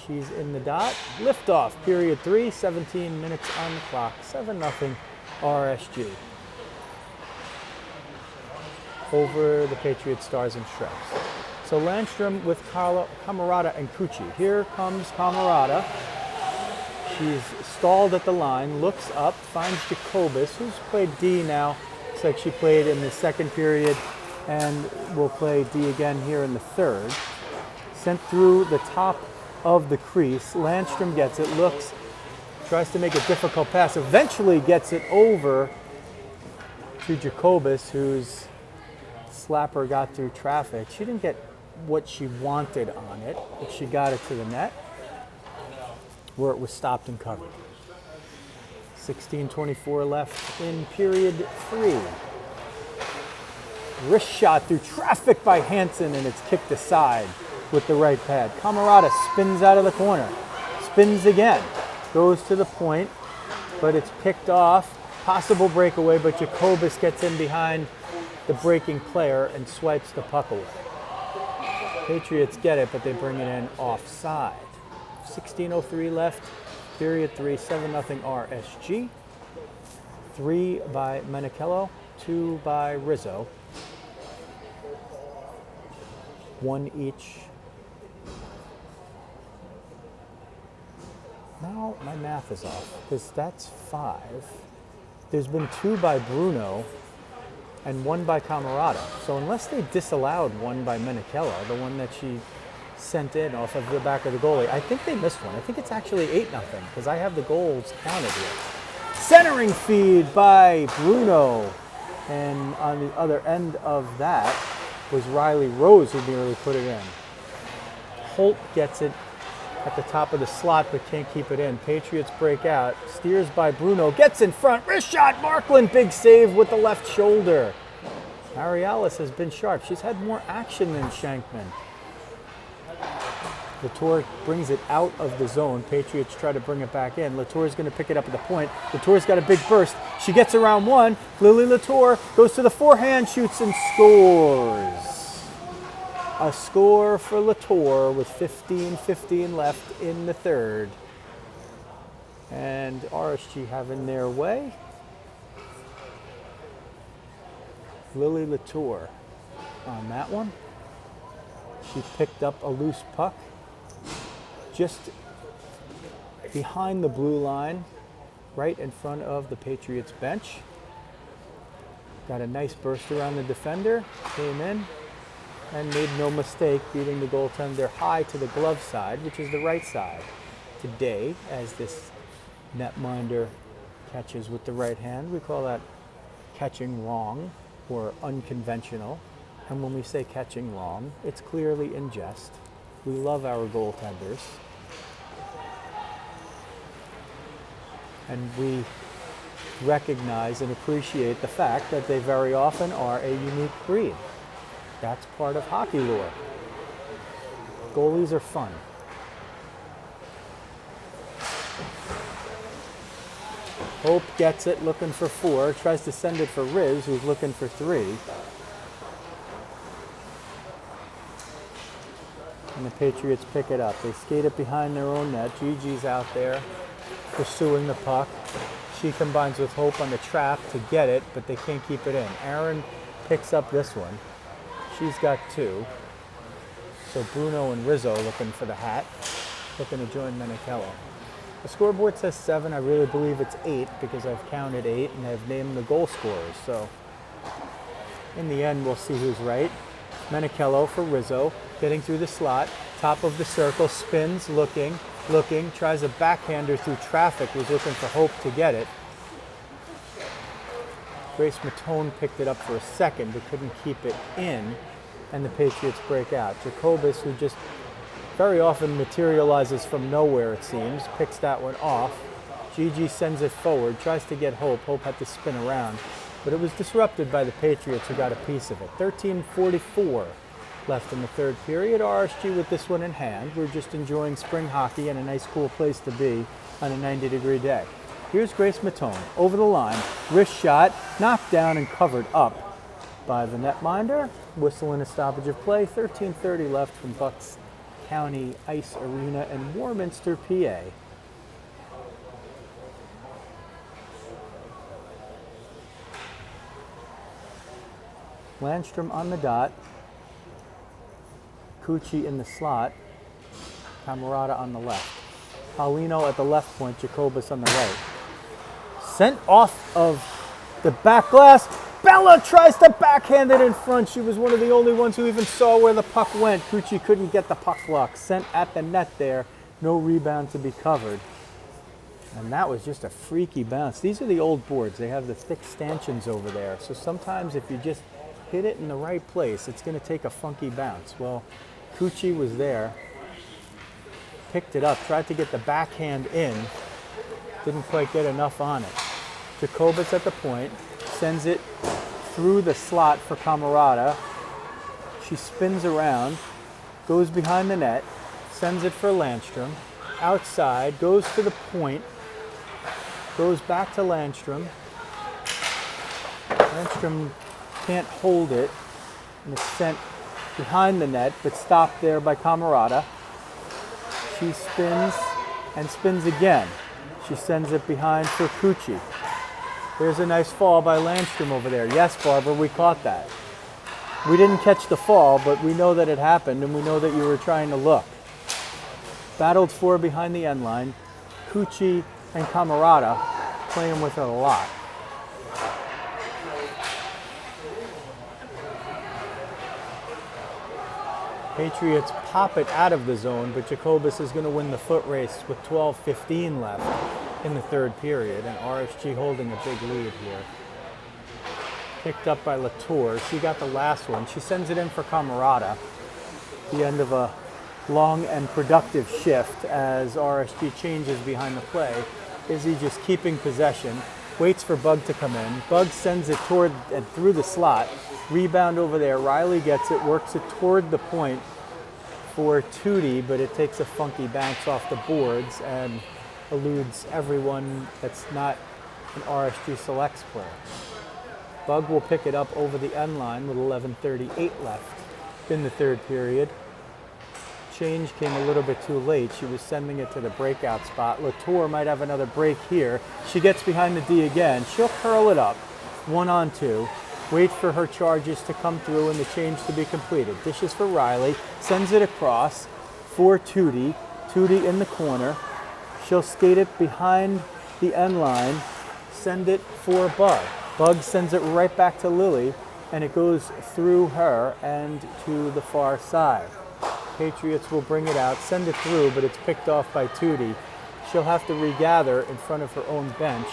She's in the dot. Liftoff, period 3, 17 minutes on the clock. 7-0 RSG over the Patriots Stars and Stripes. So Landstrom with Camarada and Cucci. Here comes Camarada. She's stalled at the line, looks up, finds Jacobus, who's played D now. Looks like she played in the second period and will play D again here in the third. Sent through the top of the crease. Landstrom gets it, looks, tries to make a difficult pass, eventually gets it over to Jacobus, whose slapper got through traffic. She didn't get what she wanted on it, but she got it to the net, where it was stopped and covered. 16:24 left in period 3. Wrist shot through traffic by Hansen, and it's kicked aside with the right pad. Camarada spins out of the corner, spins again, goes to the point, but it's picked off. Possible breakaway, but Jacobus gets in behind the breaking player and swipes the puck away. Patriots get it, but they bring it in offside. 16:03 left, period 3, 7-0 RSG. 3 by Menichello, 2 by Rizzo. 1 each. Now my math is off, because that's 5. There's been 2 by Bruno and 1 by Camarada. So unless they disallowed 1 by Menichello, the one that she sent in off of the back of the goalie, I think they missed one. I think it's actually 8-0, because I have the goals counted here. Centering feed by Bruno. And on the other end of that was Riley Rose, who nearly put it in. Holt gets it at the top of the slot, but can't keep it in. Patriots break out. Steers by Bruno. Gets in front. Wrist shot. Markland. Big save with the left shoulder. Arialis has been sharp. She's had more action than Shankman. Latour brings it out of the zone. Patriots try to bring it back in. Latour's going to pick it up at the point. Latour's got a big burst. She gets around one. Lily Latour goes to the forehand, shoots, and scores. A score for Latour with 15:15 left in the third. And RSG having their way. Lily Latour on that one. She picked up a loose puck just behind the blue line, right in front of the Patriots bench. Got a nice burst around the defender, came in, and made no mistake beating the goaltender high to the glove side, which is the right side today, as this netminder catches with the right hand. We call that catching wrong or unconventional. And when we say catching wrong, it's clearly in jest. We love our goaltenders. And we recognize and appreciate the fact that they very often are a unique breed. That's part of hockey lore. Goalies are fun. Hope gets it, looking for 4, tries to send it for Riz, who's looking for 3. And the Patriots pick it up. They skate it behind their own net. Gigi's out there pursuing the puck. She combines with Hope on the trap to get it, but they can't keep it in. Aaron picks up this one. She's got 2. So Bruno and Rizzo looking for the hat, looking to join Menichello. The scoreboard says 7. I really believe it's 8 because I've counted 8 and I've named the goal scorers. So in the end, we'll see who's right. Menichello for Rizzo, getting through the slot, top of the circle, spins, looking, tries a backhander through traffic, was looking for Hope to get it. Grace Matone picked it up for a second, but couldn't keep it in, and the Patriots break out. Jacobus, who just very often materializes from nowhere, it seems, picks that one off. Gigi sends it forward, tries to get Hope. Hope had to spin around, but it was disrupted by the Patriots, who got a piece of it. 13:44 left in the third period. RSG with this one in hand. We're just enjoying spring hockey and a nice cool place to be on a 90-degree day. Here's Grace Matone over the line, wrist shot, knocked down and covered up by the netminder. Whistle and a stoppage of play. 13:30 left from Bucks County Ice Arena in Warminster, PA. Landstrom on the dot. Cucci in the slot. Camerata on the left. Paulino at the left point. Jacobus on the right. Sent off of the back glass. Bella tries to backhand it in front. She was one of the only ones who even saw where the puck went. Cucci couldn't get the puck lock. Sent at the net there. No rebound to be covered. And that was just a freaky bounce. These are the old boards. They have the thick stanchions over there. So sometimes if you just hit it in the right place, it's going to take a funky bounce. Well, Cucci was there. Picked it up. Tried to get the backhand in. Didn't quite get enough on it. Jacobus at the point. Sends it through the slot for Camerata. She spins around, goes behind the net, sends it for Landstrom. Outside, goes to the point, goes back to Landstrom. Landstrom can't hold it, and it's sent behind the net, but stopped there by Camerata. She spins and spins again. She sends it behind for Cucci. There's a nice fall by Landstrom over there. Yes, Barbara, we caught that. We didn't catch the fall, but we know that it happened, and we know that you were trying to look. Battled for behind the end line. Cucci and Camerata playing with it a lot. Patriots pop it out of the zone, but Jacobus is going to win the foot race with 12:15 left in the third period, and RSG holding a big lead here. Picked up by Latour. She got the last one. She sends it in for Camerata. The end of a long and productive shift as RSG changes behind the play. Izzy just keeping possession. Waits for Bug to come in. Bug sends it toward and through the slot. Rebound over there. Riley gets it, works it toward the point for Tootie, but it takes a funky bounce off the boards and eludes everyone that's not an RSG Selects player. Bug will pick it up over the end line with 11:38 left in the third period. Change came a little bit too late. She was sending it to the breakout spot. Latour might have another break here. She gets behind the D again. She'll curl it up. 1-on-2. Wait for her charges to come through and the change to be completed. Dishes for Riley. Sends it across for Tootie. Tootie in the corner. She'll skate it behind the end line. Send it for Bug. Bug sends it right back to Lily, and it goes through her and to the far side. Patriots will bring it out, send it through, but it's picked off by Tootie. She'll have to regather in front of her own bench.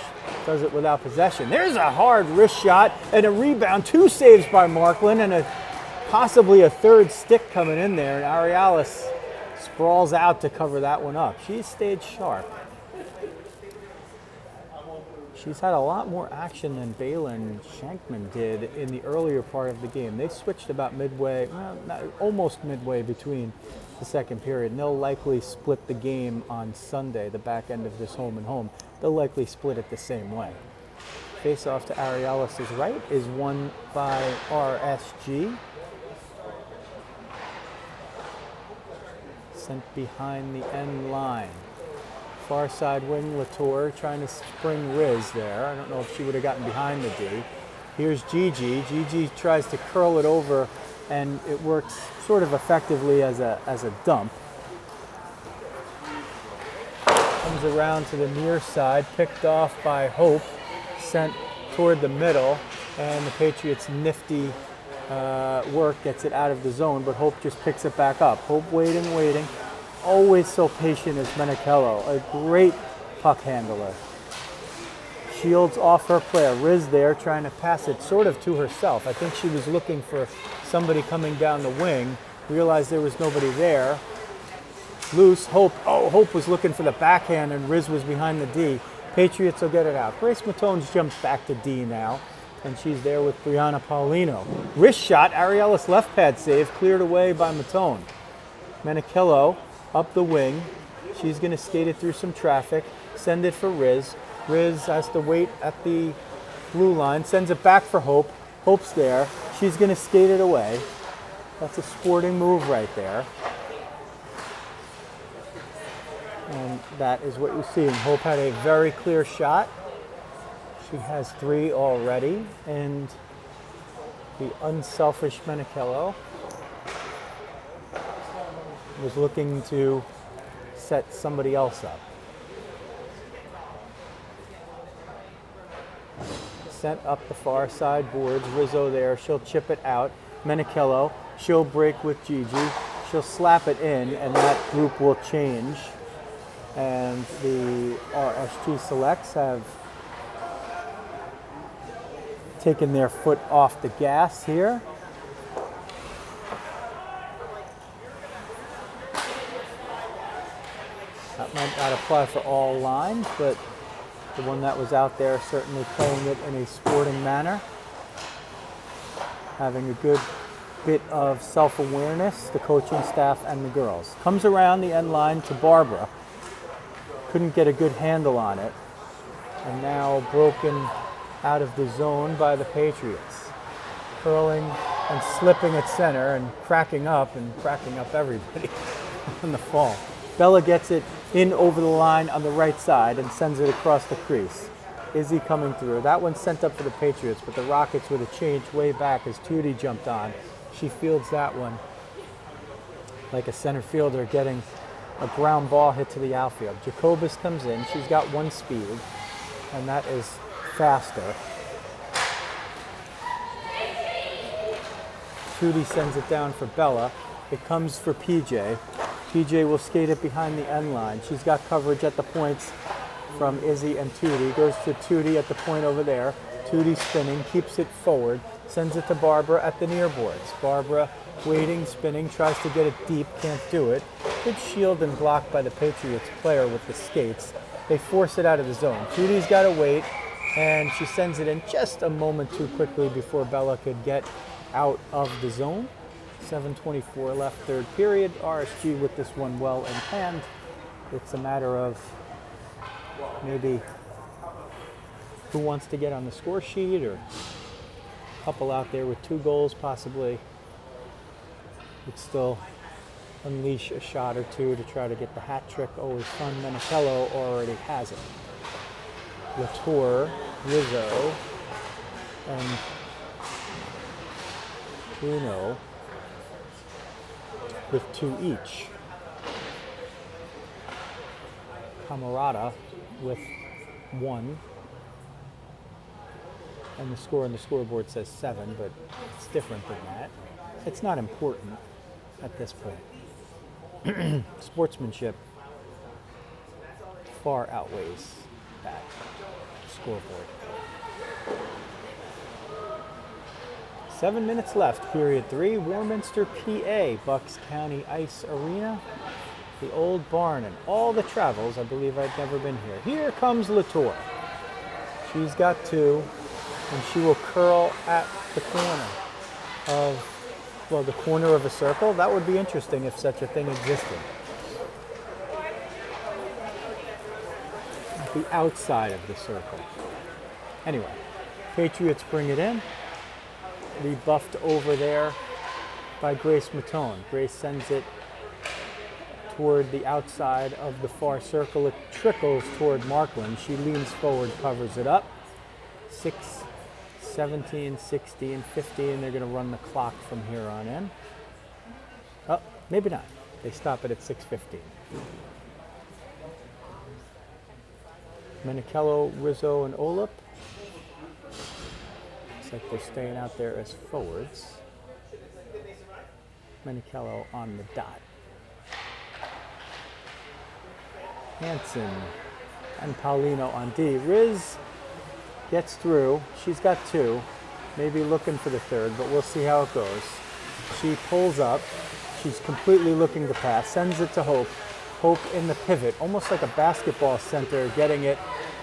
Does it without possession. There's a hard wrist shot and a rebound. 2 saves by Markland and possibly a third stick coming in there. And Arialis sprawls out to cover that one up. She's stayed sharp. She's had a lot more action than Balin Shankman did in the earlier part of the game. They switched about midway, well, almost midway between the second period. And they'll likely split the game on Sunday, the back end of this home and home. They'll likely split it the same way. Face off to Arialis' right is won by RSG. Sent behind the end line. Far side wing, Latour trying to spring Riz there. I don't know if she would have gotten behind the D. Here's Gigi. Gigi tries to curl it over, and it works sort of effectively as a dump. Comes around to the near side, picked off by Hope, sent toward the middle, and the Patriots' nifty work gets it out of the zone, but Hope just picks it back up. Hope waiting. Always so patient as Menichello, a great puck handler. Shields off her player. Riz there trying to pass it sort of to herself. I think she was looking for somebody coming down the wing. Realized there was nobody there. Loose, Hope. Oh, Hope was looking for the backhand and Riz was behind the D. Patriots will get it out. Grace Matones jumps back to D now. And she's there with Brianna Paulino. Wrist shot, Arielis left pad save, cleared away by Matone. Menichello up the wing. She's going to skate it through some traffic, send it for Riz. Riz has to wait at the blue line, sends it back for Hope. Hope's there. She's going to skate it away. That's a sporting move right there. And that is what you're seeing. Hope had a very clear shot. She has 3 already. And the unselfish Menichello was looking to set somebody else up. Sent up the far side boards. Rizzo there. She'll chip it out. Menichello. She'll break with Gigi. She'll slap it in, and that group will change. And the RSG Selects have taken their foot off the gas here. That might not apply for all lines, but the one that was out there certainly playing it in a sporting manner. Having a good bit of self-awareness, the coaching staff and the girls. Comes around the end line to Barbara. Couldn't get a good handle on it. And now broken out of the zone by the Patriots. Curling and slipping at center and cracking up everybody on the fall. Bella gets it in over the line on the right side and sends it across the crease. Izzy coming through. That one sent up for the Patriots, but the Rockets with a change way back as Tootie jumped on. She fields that one like a center fielder getting a ground ball hit to the outfield. Jacobus comes in. She's got 1 speed, and that is faster. Tootie sends it down for Bella. It comes for PJ. PJ will skate it behind the end line. She's got coverage at the points from Izzy and Tootie. Goes to Tootie at the point over there. Tootie spinning, keeps it forward, sends it to Barbara at the near boards. Barbara waiting, spinning, tries to get it deep, can't do it. Good shield and block by the Patriots player with the skates. They force it out of the zone. Tootie's got to wait, and she sends it in just a moment too quickly before Bella could get out of the zone. 7:24 left, third period. RSG with this one well in hand. It's a matter of maybe who wants to get on the score sheet, or a couple out there with 2 goals possibly would still unleash a shot or 2 to try to get the hat trick. Always fun. Menichello already has it. Latour, Rizzo, and Bruno with 2 each. Camarada with 1. And the score on the scoreboard says 7, but it's different than that. It's not important at this point. Sportsmanship far outweighs that scoreboard. 7 minutes left, period 3. Warminster, PA, Bucks County Ice Arena. The old barn and all the travels. I believe I'd never been here. Here comes Latour. She's got 2, and she will curl at the corner of, well, the corner of a circle. That would be interesting if such a thing existed. The outside of the circle. Anyway, Patriots bring it in. Rebuffed over there by Grace Matone. Grace sends it toward the outside of the far circle. It trickles toward Markland. She leans forward, covers it up. 6, 17, 16, 15. They're going to run the clock from here on in. Oh, maybe not. They stop it at 6:15. Menichello, Rizzo, and Olip. Looks like they're staying out there as forwards. Menichello on the dot. Hansen and Paulino on D. Riz gets through. She's got 2. Maybe looking for the 3rd, but we'll see how it goes. She pulls up. She's completely looking to pass. Sends it to Hope. Hope in the pivot, almost like a basketball center, getting it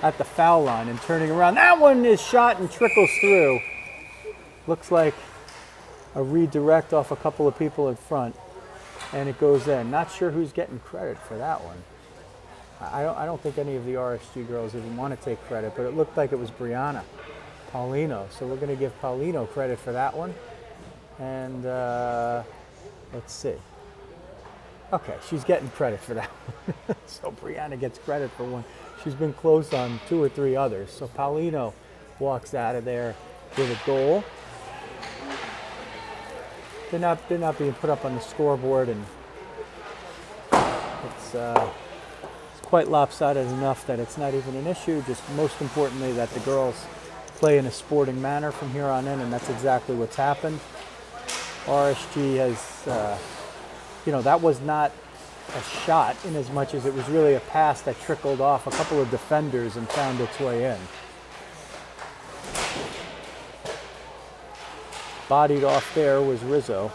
at the foul line and turning around. That one is shot and trickles through. Looks like a redirect off a couple of people in front, and it goes in. Not sure who's getting credit for that one. I don't think any of the RSG girls even want to take credit, but it looked like it was Brianna Paulino. So we're going to give Paulino credit for that one. And let's see. Okay, she's getting credit for that one. So Brianna gets credit for one. She's been close on 2 or 3 others. So Paulino walks out of there with a goal. They're not being put up on the scoreboard, and it's quite lopsided enough that it's not even an issue. Just most importantly that the girls play in a sporting manner from here on in, and that's exactly what's happened. RSG has, that was not a shot in as much as it was really a pass that trickled off a couple of defenders and found its way in. Bodied off there was Rizzo.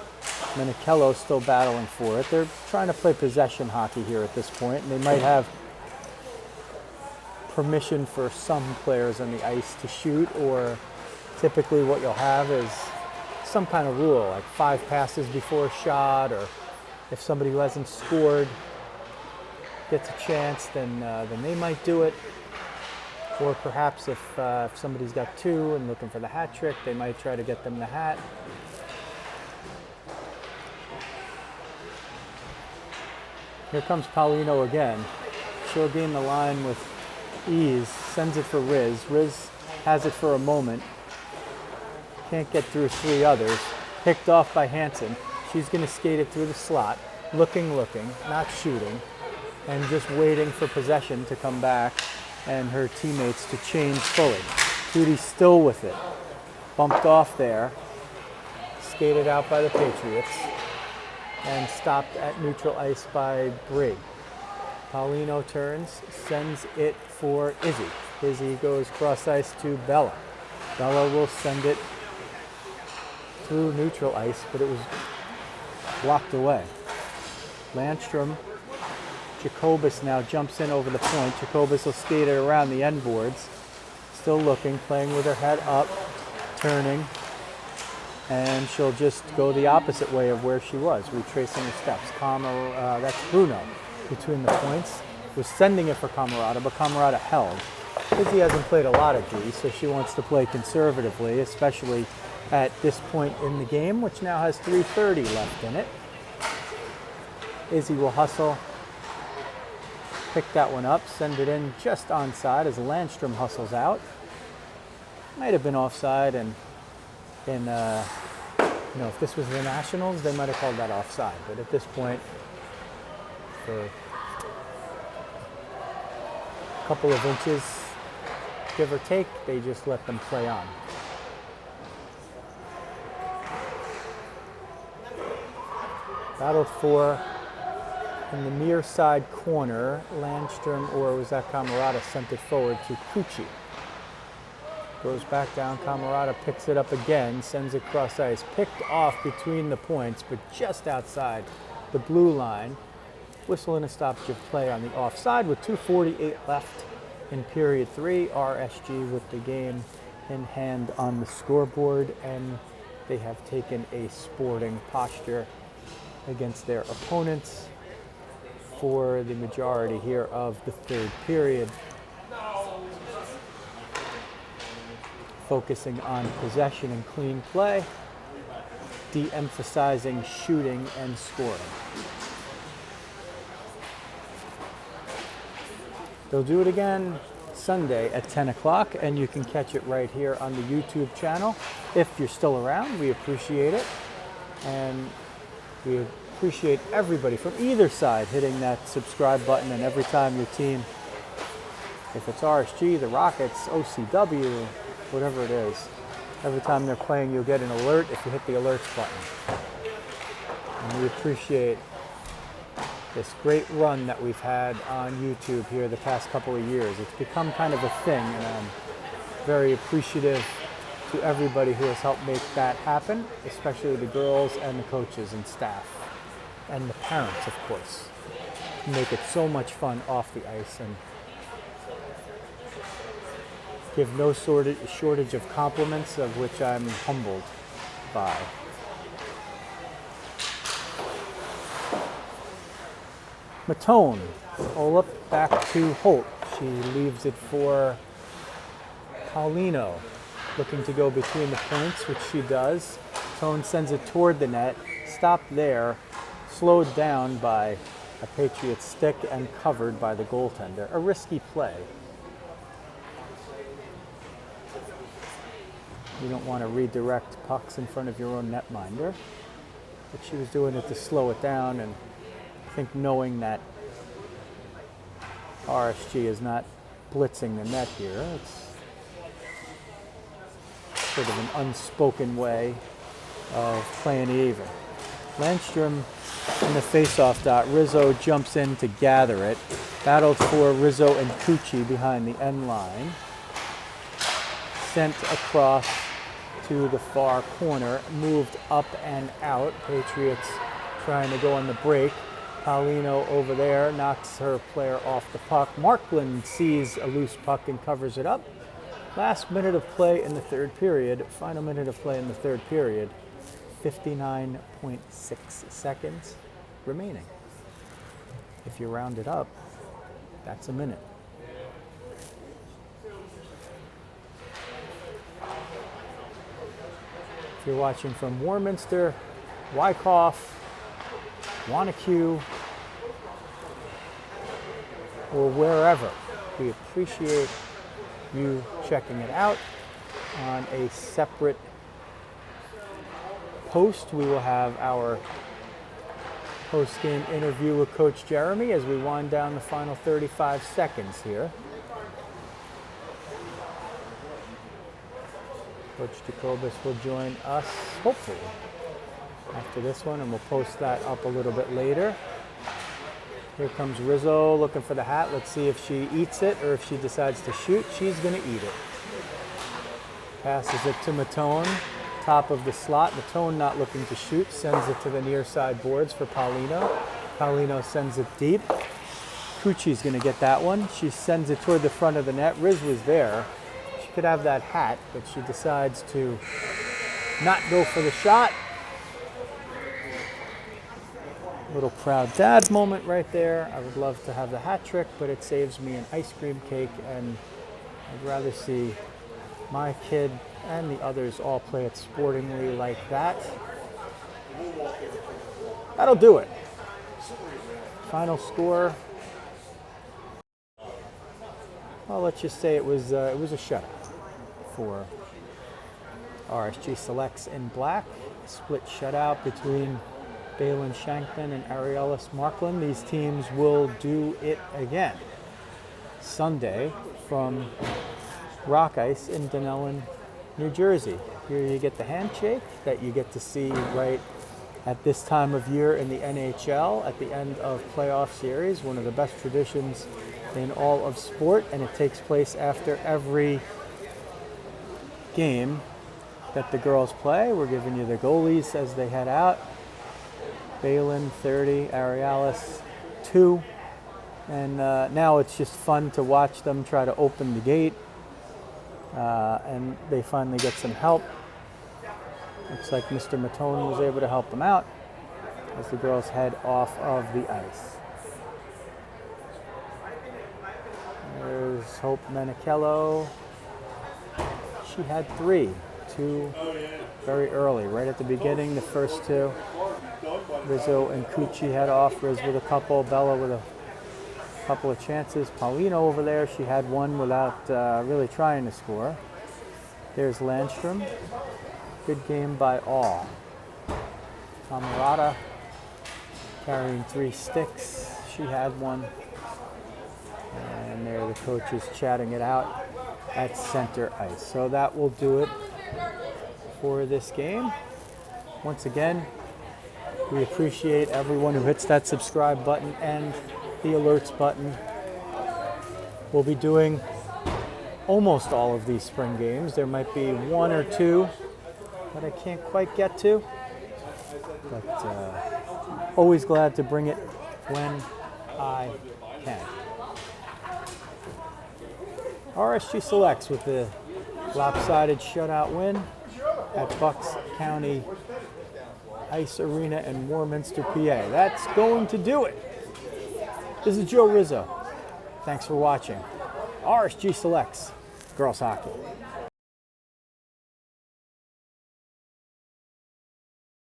Menichello still battling for it. They're trying to play possession hockey here at this point, and they might have permission for some players on the ice to shoot, or typically what you'll have is some kind of rule, like 5 passes before a shot, or if somebody who hasn't scored gets a chance, then they might do it. Or perhaps if somebody's got 2 and looking for the hat trick, they might try to get them the hat. Here comes Paulino again. She'll gain the line with ease, sends it for Riz. Riz has it for a moment. Can't get through 3 others. Picked off by Hansen. She's going to skate it through the slot, looking, not shooting, and just waiting for possession to come back and her teammates to change fully. Judy's still with it. Bumped off there. Skated out by the Patriots. And stopped at neutral ice by Bree. Paulino turns, sends it for Izzy. Izzy goes cross ice to Bella. Bella will send it through neutral ice, but it was blocked away. Landstrom. Jacobus now jumps in over the point. Jacobus will skate it around the end boards. Still looking, playing with her head up, turning. And she'll just go the opposite way of where she was, retracing the steps. That's Bruno between the points. Was sending it for Camerata, but Camerata held. Izzy hasn't played a lot of D, so she wants to play conservatively, especially at this point in the game, which now has 3:30 left in it. Izzy will hustle. Pick that one up, send it in just onside as Landstrom hustles out. Might have been offside, and if this was the Nationals, they might have called that offside. But at this point, for a couple of inches, give or take, they just let them play on. Battled for in the near side corner. Landstrom, or was that Camerata, sent it forward to Cucci. Goes back down, Camerata picks it up again, sends it cross ice. Picked off between the points, but just outside the blue line. Whistle and a stoppage of play on the offside with 2:48 left in period 3. RSG with the game in hand on the scoreboard, and they have taken a sporting posture against their opponents for the majority here of the 3rd period. Focusing on possession and clean play, de-emphasizing shooting and scoring. They'll do it again Sunday at 10 o'clock, and you can catch it right here on the YouTube channel. If you're still around, we appreciate it. And we appreciate everybody from either side hitting that subscribe button, and every time your team, if it's RSG, the Rockets, OCW, whatever it is, every time they're playing, you'll get an alert if you hit the alerts button. And we appreciate this great run that we've had on YouTube here the past couple of years. It's become kind of a thing, and I'm very appreciative to everybody who has helped make that happen, especially the girls and the coaches and staff, and the parents, of course, who make it so much fun off the ice. And give no shortage of compliments, of which I'm humbled by. Matone, Olip back to Holt. She leaves it for Paulino, looking to go between the points, which she does. Matone sends it toward the net, stopped there, slowed down by a Patriots stick and covered by the goaltender. A risky play. You don't want to redirect pucks in front of your own netminder, but she was doing it to slow it down, and I think knowing that RSG is not blitzing the net here, it's sort of an unspoken way of playing even. Landstrom in the face-off dot. Rizzo jumps in to gather it. Battled for Rizzo and Cucci behind the end line. Sent across to the far corner. Moved up and out. Patriots trying to go on the break. Paulino over there knocks her player off the puck. Markland sees a loose puck and covers it up. Last minute of play in the third period. Final minute of play in the third period. 59.6 seconds remaining. If you round it up, that's a minute. If you're watching from Warminster, Wyckoff, Wanacue, or wherever, we appreciate you checking it out. On a separate post, we will have our post-game interview with Coach Jeremy as we wind down the final 35 seconds here. Coach Jacobus will join us, hopefully, after this one, and we'll post that up a little bit later. Here comes Rizzo looking for the hat. Let's see if she eats it or if she decides to shoot. She's going to eat it. Passes it to Matone, top of the slot. Matone not looking to shoot, sends it to the near side boards for Paulino. Paulino sends it deep. Cucci's going to get that one. She sends it toward the front of the net. Riz was there. She could have that hat, but she decides to not go for the shot. Little proud dad moment right there. I would love to have the hat trick, but it saves me an ice cream cake, and I'd rather see my kid and the others all play it sportingly like that. That'll do it. Final score. Well, let's just say it was a shutout for RSG Selects in black. Split shutout between Balin Shankman and Ariellis Markland. These teams will do it again Sunday from Rock Ice in Dunellen, New Jersey. Here you get the handshake that you get to see right at this time of year in the NHL at the end of playoff series, one of the best traditions in all of sport, and it takes place after every game that the girls play. We're giving you the goalies as they head out. Balin 30, Ariellis 2, and now it's just fun to watch them try to open the gate, and they finally get some help. Looks like Mr. Matone was able to help them out as the girls head off of the ice. There's Hope Menichello. She had two very early, right at the beginning, the first two. Rizzo and Cucci head off. Riz with a couple, Bella with a couple of chances. Paulino over there, she had one without really trying to score. There's Landstrom. Good game by all. Camerata carrying 3 sticks. She had one. And there the coaches chatting it out at center ice. So that will do it for this game. Once again, we appreciate everyone who hits that subscribe button and the alerts button. We'll be doing almost all of these spring games. There might be 1 or 2 that I can't quite get to, but always glad to bring it when I can. RSG Selects with the lopsided shutout win at Bucks County Ice Arena in Warminster, PA. That's going to do it. This is Joe Rizzo. Thanks for watching. RSG Selects Girls Hockey.